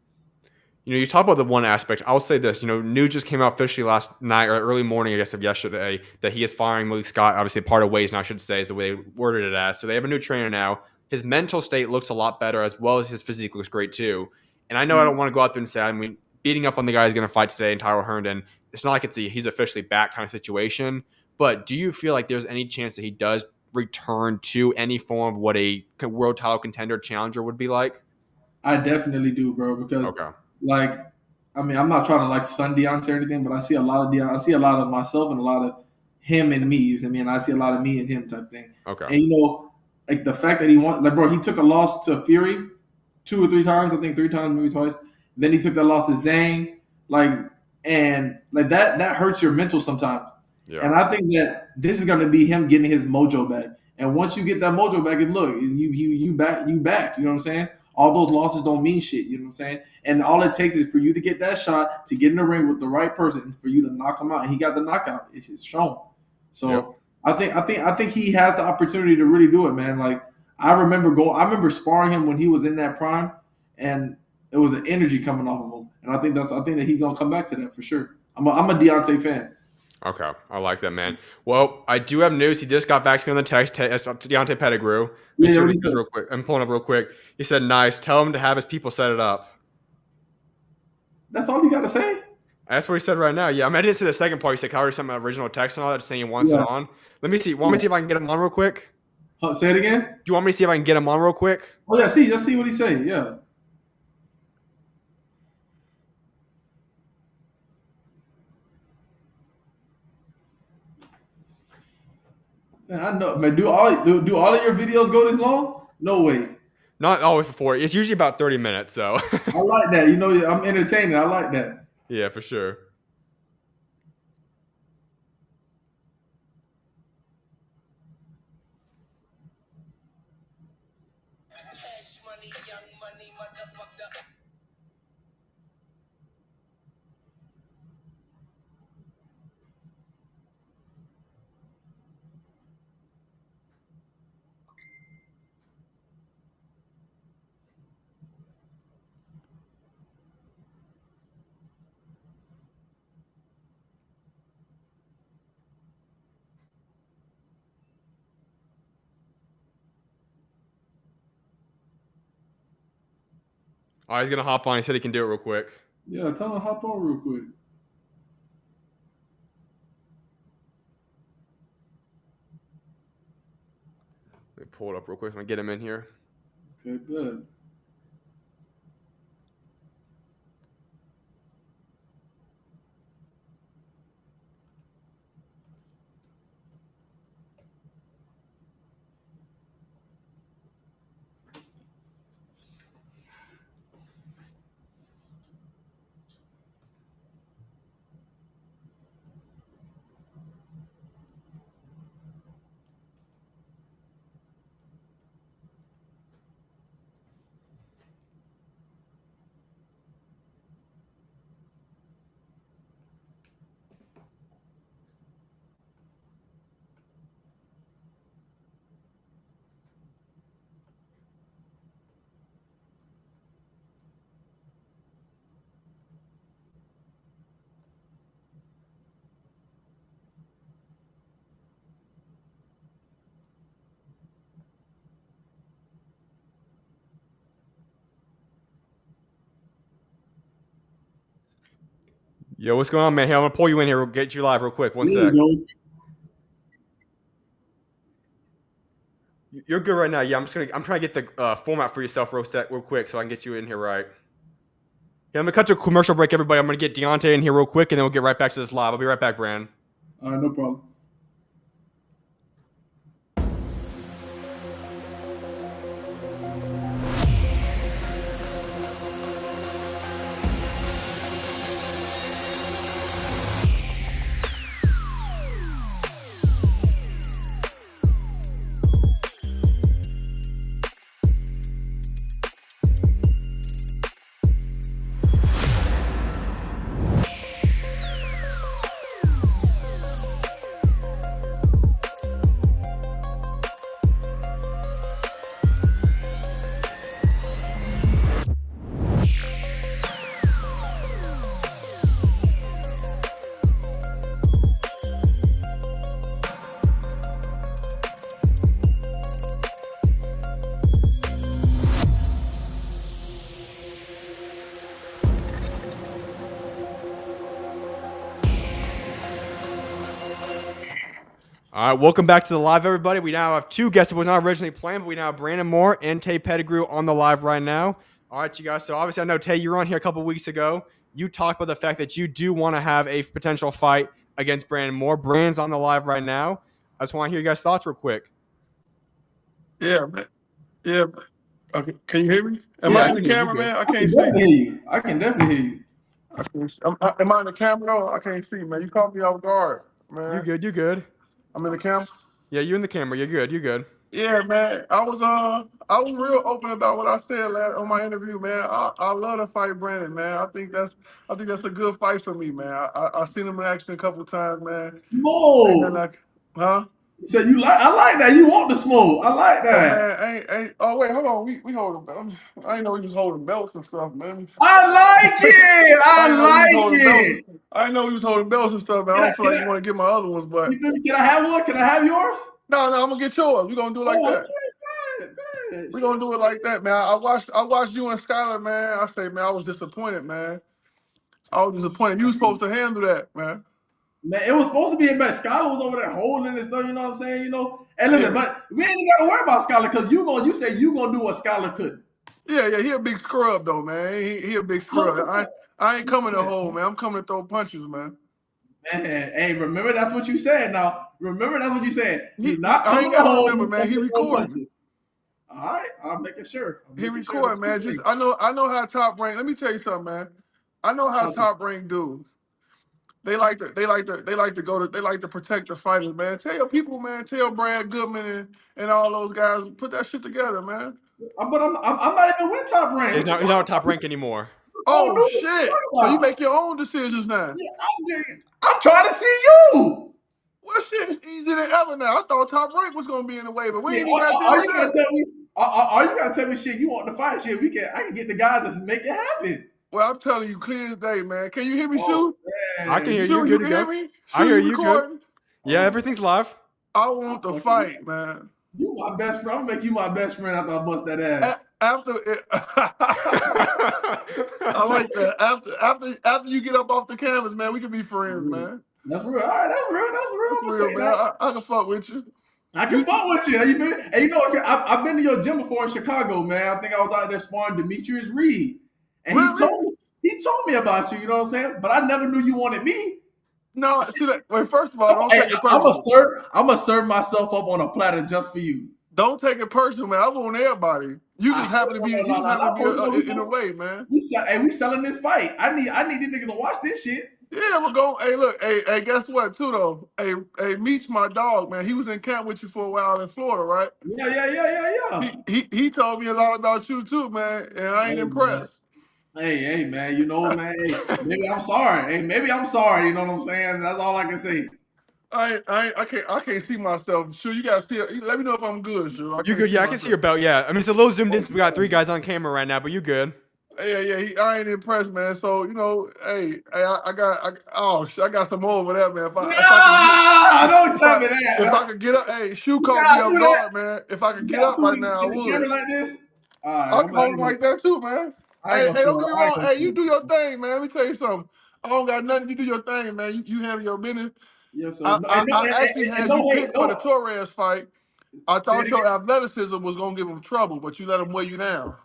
You talk about the one aspect. I'll say this. News just came out officially last night or early morning, I guess, of yesterday that he is firing Malik Scott. Obviously, part of ways now, I should say, is the way they worded it as. So they have a new trainer now. His mental state looks a lot better, as well as his physique looks great too. And I know I don't want to go out there and say, beating up on the guy who's going to fight today, and Tyler Herndon. It's not like he's officially back kind of situation. But do you feel like there's any chance that he does return to any form of what a world title contender challenger would be like? I definitely do, bro, because Okay. like I'm not trying to like sun Deontay or anything, but I see a lot of Deontay. I see a lot of myself and a lot of him and me. You know what I mean? I see a lot of me and him type thing. Okay. And like the fact that he won, like bro, he took a loss to Fury 2 or 3 times. I think 3 times, maybe twice. Then he took that loss to Zhang, like and like that hurts your mental sometimes. Yeah. And I think that this is going to be him getting his mojo back. And once you get that mojo back, and look, you back. You know what I'm saying? All those losses don't mean shit. You know what I'm saying? And all it takes is for you to get that shot, to get in the ring with the right person, and for you to knock him out. And he got the knockout. It's just shown. So Yep. I think he has the opportunity to really do it, man. Like I remember sparring him when he was in that prime, and it was an energy coming off of him. And I think that he's gonna come back to that for sure. I'm a Deontay fan. Okay, I like that, man. Well, I do have news. He just got back to me on the text. Deontay Pettigrew. Let me Yeah, see what what he he says said. real quick. I'm pulling up real quick. He said, "Nice. Tell him to have his people set it up." That's all you got to say. That's what he said right now. Yeah, I didn't see the second part. He said, "Can I already sent my original text and all that, just saying he wants it Yeah. on." Let me see. Want me to see if I can get him on real quick? Say it again. Do you want me to see if I can get him on real quick? Oh yeah, let's see what he say. Yeah. Man, I know, man. Do all of your videos go this long? No way. Not always before. It's usually about 30 minutes. So, I like that. I'm entertaining. I like that. yeah, for sure. All right, he's gonna hop on. He said he can do it real quick. Yeah, tell him to hop on real quick. Let me pull it up real quick. I'm gonna get him in here. Okay, good. Yo, what's going on, man? Hey, I'm gonna pull you in here. We'll get you live real quick. One There sec. you You're good right now. Yeah, I'm trying to get the format for yourself real quick so I can get you in here right. Yeah, I'm gonna cut to a commercial break, everybody. I'm gonna get Deontay in here real quick, and then we'll get right back to this live. I'll be right back, Brand. All right, no problem. All right, welcome back to the live, everybody. We now have two guests that was not originally planned, but we now have Brandon Moore and Tay Pettigrew on the live right now. All right, you guys. So obviously, I know Tay, you were on here a couple weeks ago. You talked about the fact that you do want to have a potential fight against Brandon Moore. Brandon's on the live right now. I just want to hear you guys' thoughts real quick. Yeah, man. Yeah. Okay. Can you hear me? Am I in the camera, man? I can't see. I can definitely hear you. Am I in the camera though? I can't see, man. You caught me off guard, man. You good? You good? I'm in the camera. Yeah, you're in the camera. You're good. You good? Yeah, man. I was real open about what I said on my interview, man. I love to fight Brandon, man. I think that's a good fight for me, man. I seen him in action a couple times, man. Smoke. Huh? So I like that. You want the smoke. I like that. Man, wait, hold on. We holding belts. I didn't know he was holding belts and stuff, man. I like it. I like it. I didn't know he was holding belts and stuff, man. I don't feel like you want to get my other ones, but can I have one? Can I have yours? No, I'm gonna get yours. We're gonna do it like that. Okay, We're gonna do it like that, man. I watched you and Skylar, man. I say, man, I was disappointed, man. I was disappointed. You was supposed to handle that, man. Man, it was supposed to be in back. Skylar was over there holding and stuff, you know what I'm saying? You know, and listen, but we ain't gotta worry about Skylar because you say you gonna do what Skylar couldn't. Yeah, he a big scrub though, man. He a big scrub. I ain't coming to hold, man. I'm coming to throw punches, man. Man, hey, remember that's what you said. Now, remember that's what you said. You're not I coming ain't to gotta hold. remember, man. He recording. All right, I'm making sure. He recording, man. Just I know how Top Rank. Let me tell you something, man. I know how Top Rank do. They like to protect the fighters, man. Tell your people, man. Tell Brad Goodman and all those guys, put that shit together, man. But I'm not even with Top Rank. He's not Top Rank anymore. Oh shit! So you make your own decisions now. Yeah, I'm trying to see you. Well, shit is easier than ever now. I thought Top Rank was gonna be in the way, but we ain't even are you gonna tell me? Are you gonna tell me shit? You want to fight shit? I can get the guys to make it happen. Well, I'm telling you, clear as day, man. Can you hear me, SchuZ? I can hear you. You can hear me? I hear you. Recording? Good. Yeah, everything's live. I want to fight, man. You my best friend. I'm gonna make you my best friend after I bust that ass. After it, I like that. After you get up off the canvas, man, we can be friends, man. That's real. All right, that's real, man. I can fuck with you. I can fuck with you. You feel me? And you know, I've been to your gym before in Chicago, man. I think I was out there sparring Demetrius Reed, and really? he told me about you. You know what I'm saying? But I never knew you wanted me. No, see that. Wait, first of all, don't take it personal. I'm gonna serve myself up on a platter just for you. Don't take it personal, man. I want everybody. You just happen to be in a way, man. We selling this fight. I need these niggas to watch this shit. Yeah, we're going. Hey, look. Hey, guess what, too, though? Hey, Meech, my dog, man. He was in camp with you for a while in Florida, right? Yeah. He told me a lot about you, too, man, and I ain't impressed. Hey, man, you know, man. Hey, maybe I'm sorry. You know what I'm saying? That's all I can say. I can't see myself. Sure, you gotta see it. Let me know if I'm good, sure. You good? Yeah, I can see your belt. Yeah, I mean it's a little zoomed in. We got 3 guys on camera right now, but you good? Yeah. I ain't impressed, man. So you know, I got some more over there, man. Don't tell me that. If I could get up, SchuZ caught me off guard, man. If I could get up right now, I would. Camera like this. I can hold him like that too, man. Hey, don't get me wrong. Hey, you do your thing, man. Let me tell you something. I don't got nothing. You do your thing, man. You handle your business. Yes, sir. I actually had you picked for the Torres fight. I thought your athleticism was gonna give him trouble, but you let him weigh you down.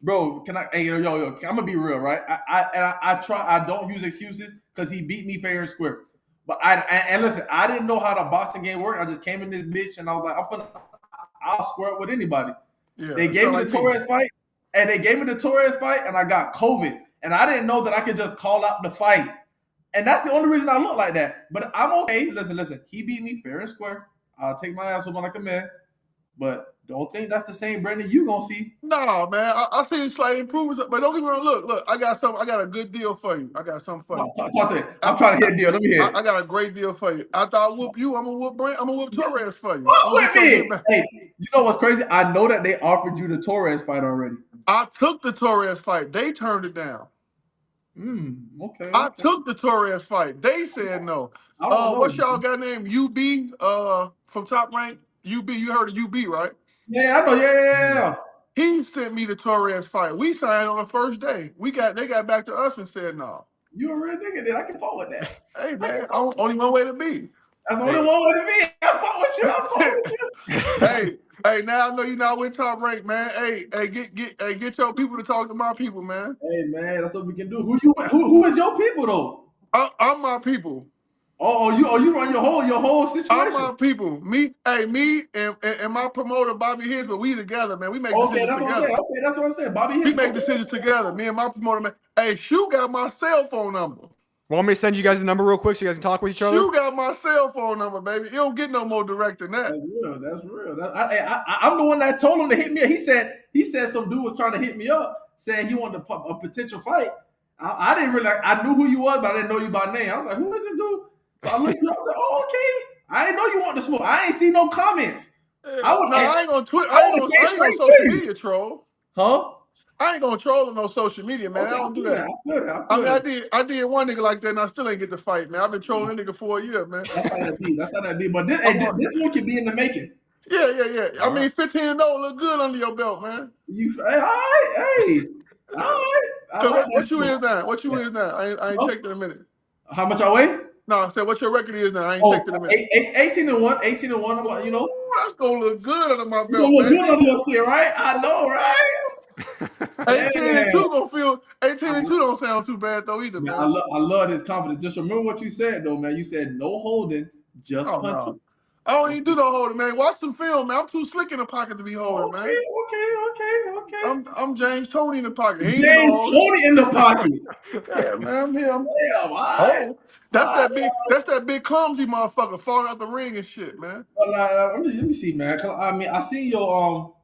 Bro, can I? Hey, yo, I'm gonna be real, right? I try. I don't use excuses because he beat me fair and square. But and listen, I didn't know how the boxing game worked. I just came in this bitch and I was like, I'll square up with anybody. Yeah, they gave me the Torres fight, and I got COVID, and I didn't know that I could just call out the fight, and that's the only reason I look like that. But I'm okay. Listen. He beat me fair and square. I'll take my ass up like a man. But don't think that's the same Brandon you gonna see. No, man. I see slight improvements, but don't get me wrong. Look. I got a good deal for you. I got something for you. Talk to me. I'm trying to hit a deal. Let me hear. I got a great deal for you. After I whoop you, I'm gonna whoop Brent. I'm gonna whoop Torres for you. What with me? Hey, you know what's crazy? I know that they offered you the Torres fight already. I took the Torres fight. They turned it down. Okay. I took the Torres fight. They said no. What's y'all guy named UB from Top Rank? UB, you heard of UB, right? Yeah, I know. Yeah. He sent me the Torres fight. We signed on the first day. They got back to us and said no. You a real nigga, then I can fuck with that. Hey man, only one way to be. That's the only one way to be. I fuck with you. Hey, now I know you're not with Top Rank, man. Hey, get your people to talk to my people, man. Hey man, that's what we can do. Who is your people though? I'm my people. You run your whole situation. I'm my people. Me and my promoter Bobby Hinsman, we together, man. We make decisions together. Okay, that's what I'm saying. Bobby Hinsman. We make decisions together. Me and my promoter, man. Hey, SchuZ got my cell phone number. Want me to send you guys the number real quick so you guys can talk with each other? SchuZ got my cell phone number, baby. It don't get no more direct than that. That's real. I'm the one that told him to hit me up. He said some dude was trying to hit me up, saying he wanted a potential fight. I didn't really. I knew who you was, but I didn't know you by name. I was like, who is this dude? So I looked you up and said, oh, okay. I didn't know you want to smoke. I ain't see no comments. I ain't gonna Twitter. I ain't gonna social media troll. Huh? I ain't gonna troll on no social media, man. Okay, I don't do that. I did one nigga like that, and I still ain't get to fight, man. I've been trolling that nigga for a year, man. That's how that be. But this one can be in the making. Yeah. I mean, 15-0 look good under your belt, man. All right. What you is now? I ain't checked in a minute. How much I weigh? No, I said what your record is now. I ain't checked in a minute. 18-1. 18-1. I'm like, that's gonna look good under my belt. It's gonna look good under your shit, right? I know, right? 18-2 gonna feel. 18-2 don't sound too bad though either, man. I love his confidence. Just remember what you said though, man. You said no holding, just punches. No. I don't even do no holding, man. Watch some film, man. I'm too slick in the pocket to be holding, man. Okay. I'm James Tony in the pocket. James Tony in the pocket. Yeah, man. I'm him. Damn, all right. That's that big clumsy motherfucker falling out the ring and shit, man. Let me see, man. Cause I mean, I see your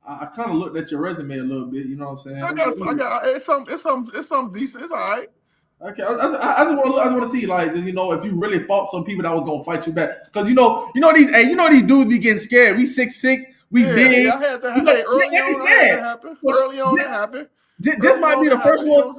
I kind of looked at your resume a little bit. You know what I'm saying? It's something decent. It's all right. Okay, I just want to see, like, if you really fought some people that was gonna fight you back, because these dudes be getting scared. We 6'6", we big. I had to happen. Early on, that happened. This might be the first one.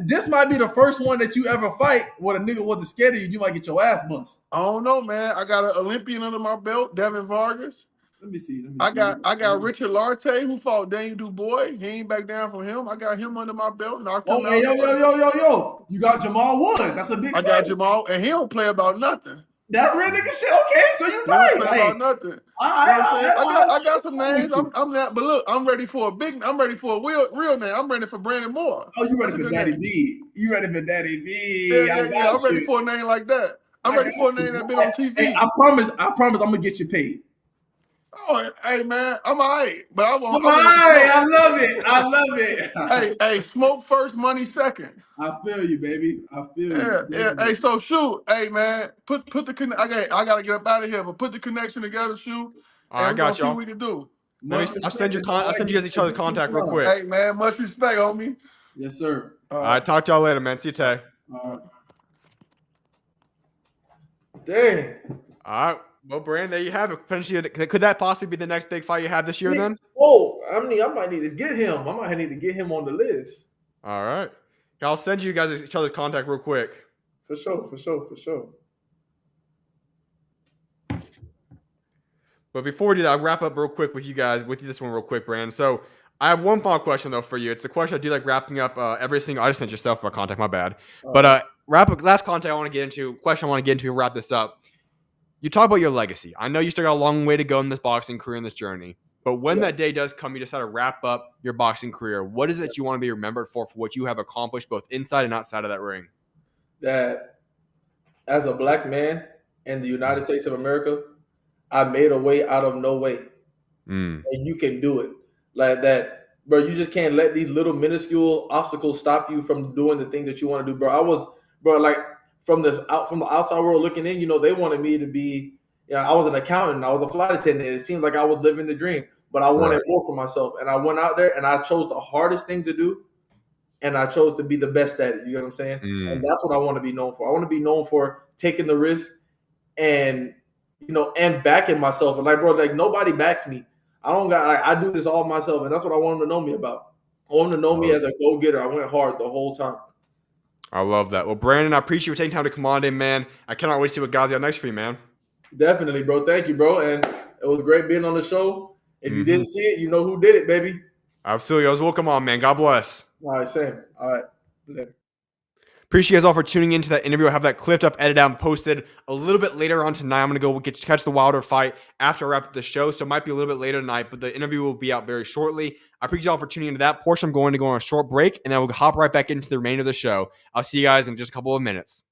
This might be the first one that you ever fight where a nigga wasn't scared of you. You might get your ass bust. I don't know, man. I got an Olympian under my belt, Devin Vargas. Let me see. I got Richard Larte who fought Daniel Dubois. He ain't back down from him. I got him under my belt. Hey, yo. You got Jamal Woods. That's a big fight. I got Jamal, and he don't play about nothing. That real nigga shit. Okay, so you nice. Don't play about nothing. I got some names. I'm not, but look, I'm ready for a real name. I'm ready for Brandon Moore. Oh, you ready for Daddy B? You ready for Daddy B? Yeah. I'm ready for a name like that. I'm ready for a name that been on TV. Hey, I promise I'm gonna get you paid. Oh, hey man, I'm all right, but I won't. I love it. Hey, smoke first, money second. I feel you, baby. I feel you. Yeah. Hey, so SchuZ, hey man, put the I gotta get up out of here, but put the connection together, SchuZ. I got you. See what we can do. I'll send you guys each other's contact real quick. Hey man, much respect, homie. Yes, sir. All right, talk to y'all later, man. See you, Tay. All right. Dang. All right. Well, Brandon, there you have it. Potentially, could that possibly be the next big fight you have this year then? Oh, I might need to get him. I might need to get him on the list. All right. I'll send you guys each other's contact real quick. For sure. But before we do that, I'll wrap up real quick with you this one real quick, Brandon. So I have one final question, though, for you. It's the question I do like wrapping up every single – I just sent yourself my contact, my bad. But last content I want to get into, question I want to get into to wrap this up. You talk about your legacy. I know you still got a long way to go in this boxing career, in this journey. But when that day does come, you decide to wrap up your boxing career. What is it that you want to be remembered for what you have accomplished both inside and outside of that ring? That as a black man in the United States of America, I made a way out of no way. And you can do it. Like that, bro, you just can't let these little minuscule obstacles stop you from doing the things that you want to do, bro. Like from the outside world looking in, they wanted me to be, I was an accountant, I was a flight attendant. It seemed like I was living the dream, but I wanted more for myself. And I went out there and I chose the hardest thing to do. And I chose to be the best at it. You know what I'm saying? And that's what I want to be known for. I want to be known for taking the risk and, and backing myself. And like, bro, like nobody backs me. I do this all myself. And that's what I want them to know me about. I want them to know me as a go-getter. I went hard the whole time. I love that. Well, Brandon, I appreciate you taking time to come on in, man. I cannot wait to see what God's got next for you, man. Definitely, bro. Thank you, bro. And it was great being on the show. If you didn't see it, you know who did it, baby. Absolutely. I was welcome on, man. God bless. All right, same. All right. Later. Appreciate you guys all for tuning into that interview. I'll have that clipped up, edited out, and posted a little bit later on tonight. I'm going to go catch the Wilder fight after I wrap up the show, so it might be a little bit later tonight, but the interview will be out very shortly. I appreciate you all for tuning into that portion. I'm going to go on a short break, and then we'll hop right back into the remainder of the show. I'll see you guys in just a couple of minutes.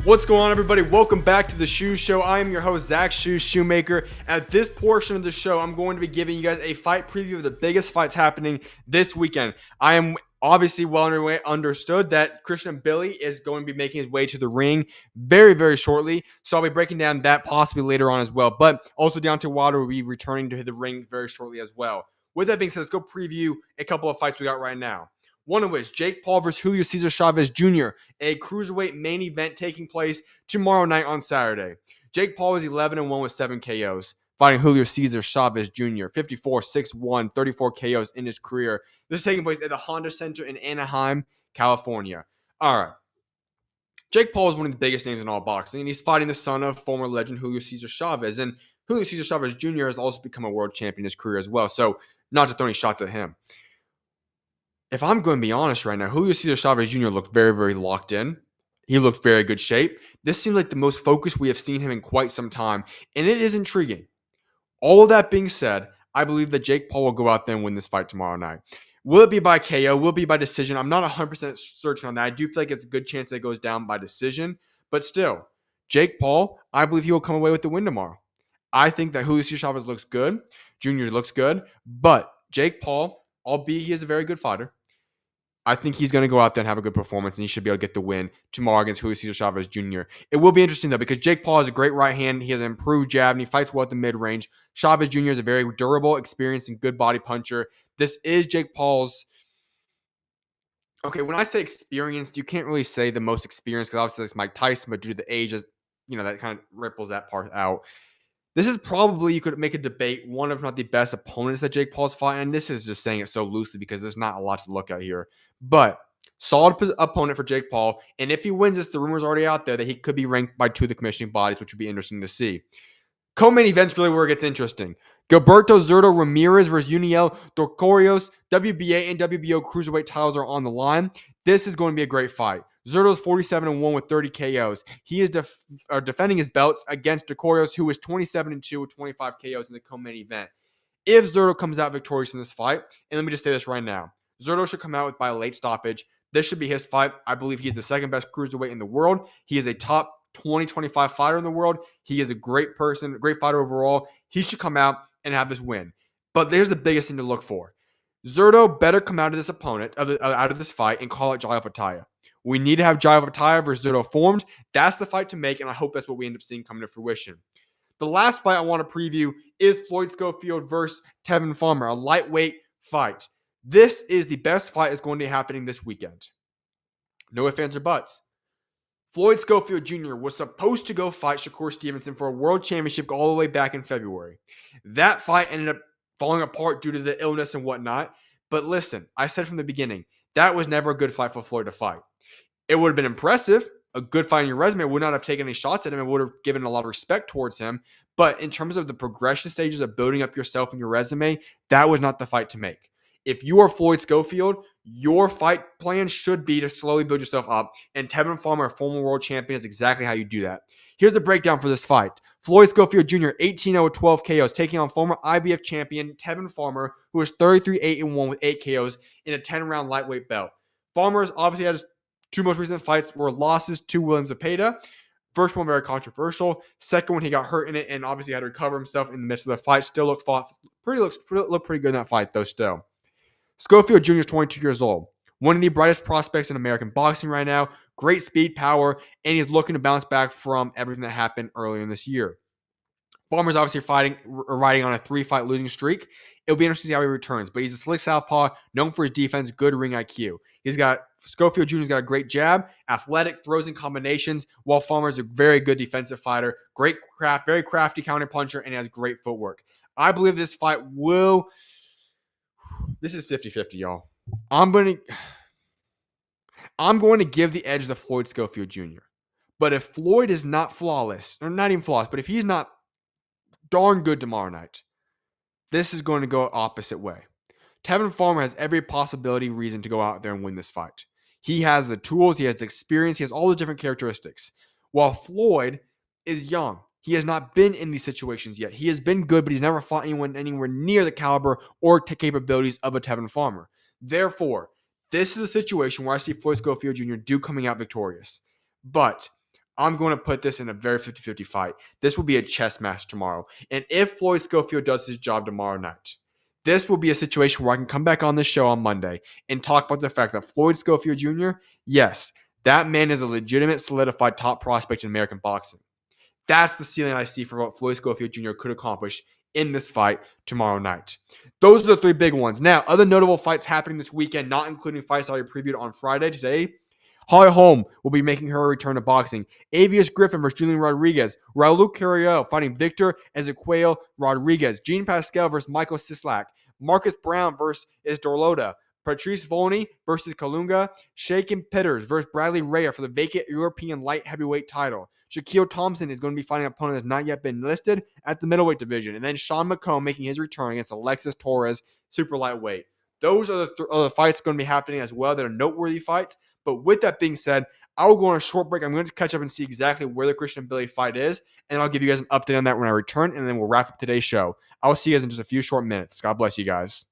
What's going on, everybody? Welcome back to the SchuZ Show. I am your host, SchuZ Schumaker. At this portion of the show, I'm going to be giving you guys a fight preview of the biggest fights happening this weekend. I am obviously well understood that Christian Billy is going to be making his way to the ring very, very shortly. So I'll be breaking down that possibly later on as well. But also Deontay Wilder will be returning to the ring very shortly as well. With that being said, let's go preview a couple of fights we got right now. One of which, Jake Paul versus Julio Cesar Chavez Jr., a cruiserweight main event taking place tomorrow night on Saturday. Jake Paul is 11-1 with 7 KOs, fighting Julio Cesar Chavez Jr., 54-6-1, 34 KOs in his career. This is taking place at the Honda Center in Anaheim, California. All right. Jake Paul is one of the biggest names in all boxing, and he's fighting the son of former legend Julio Cesar Chavez. And Julio Cesar Chavez Jr. has also become a world champion in his career as well, so not to throw any shots at him. If I'm going to be honest right now, Julio Cesar Chavez Jr. looked very, very locked in. He looked very good shape. This seems like the most focused we have seen him in quite some time, and it is intriguing. All of that being said, I believe that Jake Paul will go out there and win this fight tomorrow night. Will it be by KO? Will it be by decision? I'm not 100% certain on that. I do feel like it's a good chance that it goes down by decision, but still, Jake Paul, I believe he will come away with the win tomorrow. I think that Julio Cesar Chavez looks good. Jr. looks good, but Jake Paul, albeit he is a very good fighter, I think he's going to go out there and have a good performance, and he should be able to get the win tomorrow against Julio Cesar Chavez Jr. It will be interesting, though, because Jake Paul has a great right hand. He has an improved jab, and he fights well at the mid-range. Chavez Jr. is a very durable, experienced, and good body puncher. This is Jake Paul's... Okay, when I say experienced, you can't really say the most experienced, because obviously it's Mike Tyson, but due to the age, that kind of ripples that part out. This is probably, you could make a debate, one of not the best opponents that Jake Paul's fought, and this is just saying it so loosely because there's not a lot to look at here. But solid opponent for Jake Paul, and if he wins this, the rumor's already out there that he could be ranked by 2 of the commissioning bodies, which would be interesting to see. Co-main event's really where it gets interesting. Gilberto Zurdo Ramirez versus Uniel Dorcorios. WBA and WBO cruiserweight titles are on the line. This is going to be a great fight. Zurdo's 47-1 with 30 KOs. He is defending his belts against Dorcorios, who is 27-2 with 25 KOs in the co-main event. If Zurdo comes out victorious in this fight, and let me just say this right now, Zurdo should come out by a late stoppage. This should be his fight. I believe he is the second best cruiserweight in the world. He is a top 20-25 fighter in the world. He is a great person, a great fighter overall. He should come out and have this win. But there's the biggest thing to look for. Zurdo better come out of this opponent, out of this fight, and call it Jaya Pataya. We need to have Jaya Pataya versus Zurdo formed. That's the fight to make, and I hope that's what we end up seeing coming to fruition. The last fight I want to preview is Floyd Schofield versus Tevin Farmer, a lightweight fight. This is the best fight that's going to be happening this weekend. No ifs, ands, or buts. Floyd Schofield Jr. was supposed to go fight Shakur Stevenson for a world championship all the way back in February. That fight ended up falling apart due to the illness and whatnot. But listen, I said from the beginning, that was never a good fight for Floyd to fight. It would have been impressive, a good fight in your resume. It would not have taken any shots at him. It would have given a lot of respect towards him. But in terms of the progression stages of building up yourself and your resume, that was not the fight to make. If you are Floyd Schofield, your fight plan should be to slowly build yourself up. And Tevin Farmer, a former world champion, is exactly how you do that. Here's the breakdown for this fight. Floyd Schofield Jr., 18-0 with 12 KOs, taking on former IBF champion Tevin Farmer, who is 33-8-1 with 8 KOs in a 10-round lightweight bout. Farmer's obviously had his 2 most recent fights were losses to William Zepeda. First one very controversial. Second one, he got hurt in it and obviously had to recover himself in the midst of the fight. Still looked pretty good in that fight, though, still. Schofield Jr. is 22 years old. One of the brightest prospects in American boxing right now. Great speed, power, and he's looking to bounce back from everything that happened earlier in this year. Farmer's obviously riding on a 3-fight losing streak. It'll be interesting to see how he returns, but he's a slick southpaw, known for his defense, good ring IQ. Schofield Jr.'s got a great jab, athletic throws and combinations, while Farmer's a very good defensive fighter, very crafty counterpuncher, and has great footwork. I believe this fight will... This is 50-50, y'all. I'm going to give the edge to Floyd Schofield Jr. But if Floyd is not flawless, or not even flawless, but if he's not darn good tomorrow night, this is going to go opposite way. Tevin Farmer has every reason to go out there and win this fight. He has the tools, he has the experience, he has all the different characteristics. While Floyd is young. He has not been in these situations yet. He has been good, but he's never fought anyone anywhere near the caliber or capabilities of a Tevin Farmer. Therefore, this is a situation where I see Floyd Schofield Jr. coming out victorious. But I'm going to put this in a very 50-50 fight. This will be a chess match tomorrow. And if Floyd Schofield does his job tomorrow night, this will be a situation where I can come back on this show on Monday and talk about the fact that Floyd Schofield Jr., yes, that man is a legitimate solidified top prospect in American boxing. That's the ceiling I see for what Floyd Schofield Jr. could accomplish in this fight tomorrow night. Those are the three big ones. Now, other notable fights happening this weekend, not including fights I already previewed on Friday today. Holly Holm will be making her return to boxing. Avius Griffin versus Julian Rodriguez. Raul Carriel fighting Victor Ezequiel Rodriguez. Gene Pascal versus Michael Sislak. Marcus Brown versus Dorlota. Patrice Volney versus Kalunga. Shaken Pitters versus Bradley Raya for the vacant European light heavyweight title. Shaquille Thompson is going to be fighting an opponent that's not yet been listed at the middleweight division. And then Sean McComb making his return against Alexis Torres, super lightweight. Those are the fights going to be happening as well that are noteworthy fights. But with that being said, I will go on a short break. I'm going to catch up and see exactly where the Christian Billy fight is. And I'll give you guys an update on that when I return. And then we'll wrap up today's show. I will see you guys in just a few short minutes. God bless you guys.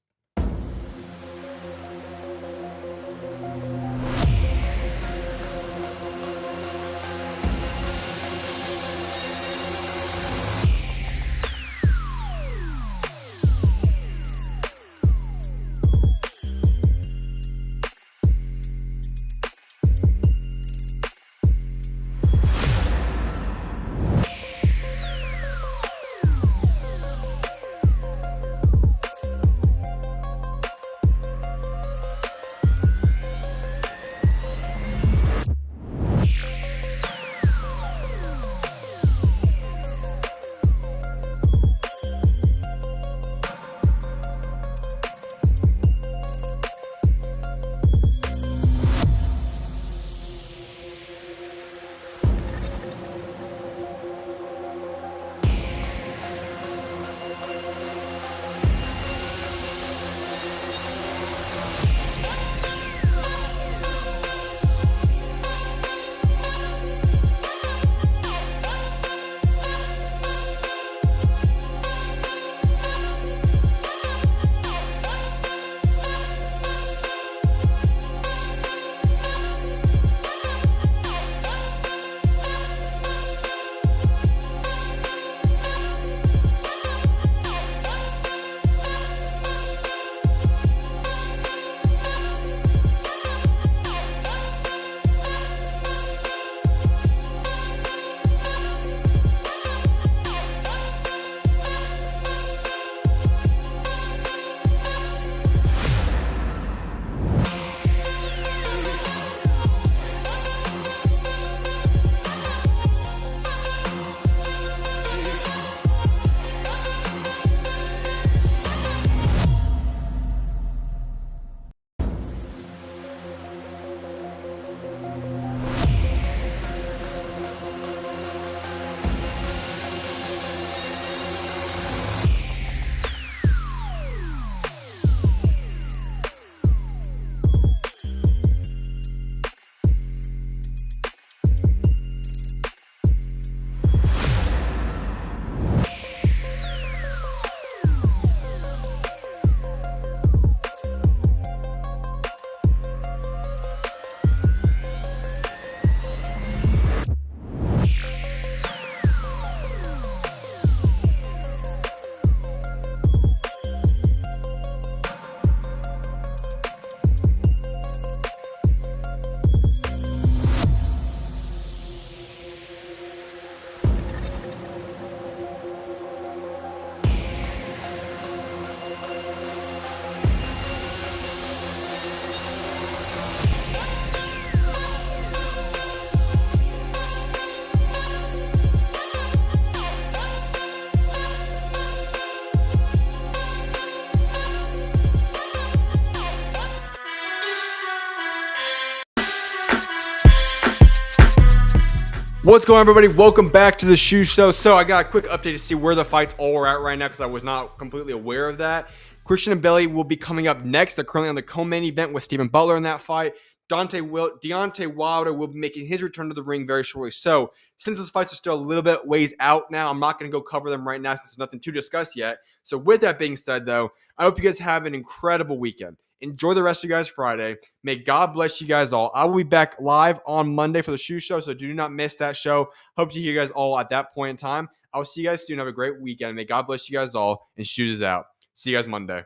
What's going on, everybody? Welcome back to the SchuZ Show. So I got a quick update to see where the fights all are at right now because I was not completely aware of that. Christian and Billy will be coming up next. They're currently on the co-main event with Stephen Butler in that fight. Deontay Wilder will be making his return to the ring very shortly. So since those fights are still a little bit ways out now, I'm not going to go cover them right now since there's nothing to discuss yet. So with that being said, though, I hope you guys have an incredible weekend. Enjoy the rest of you guys Friday. May God bless you guys all. I will be back live on Monday for the SchuZ Show, so do not miss that show. Hope to hear you guys all at that point in time. I'll see you guys soon. Have a great weekend. May God bless you guys all, and SchuZ is out. See you guys Monday.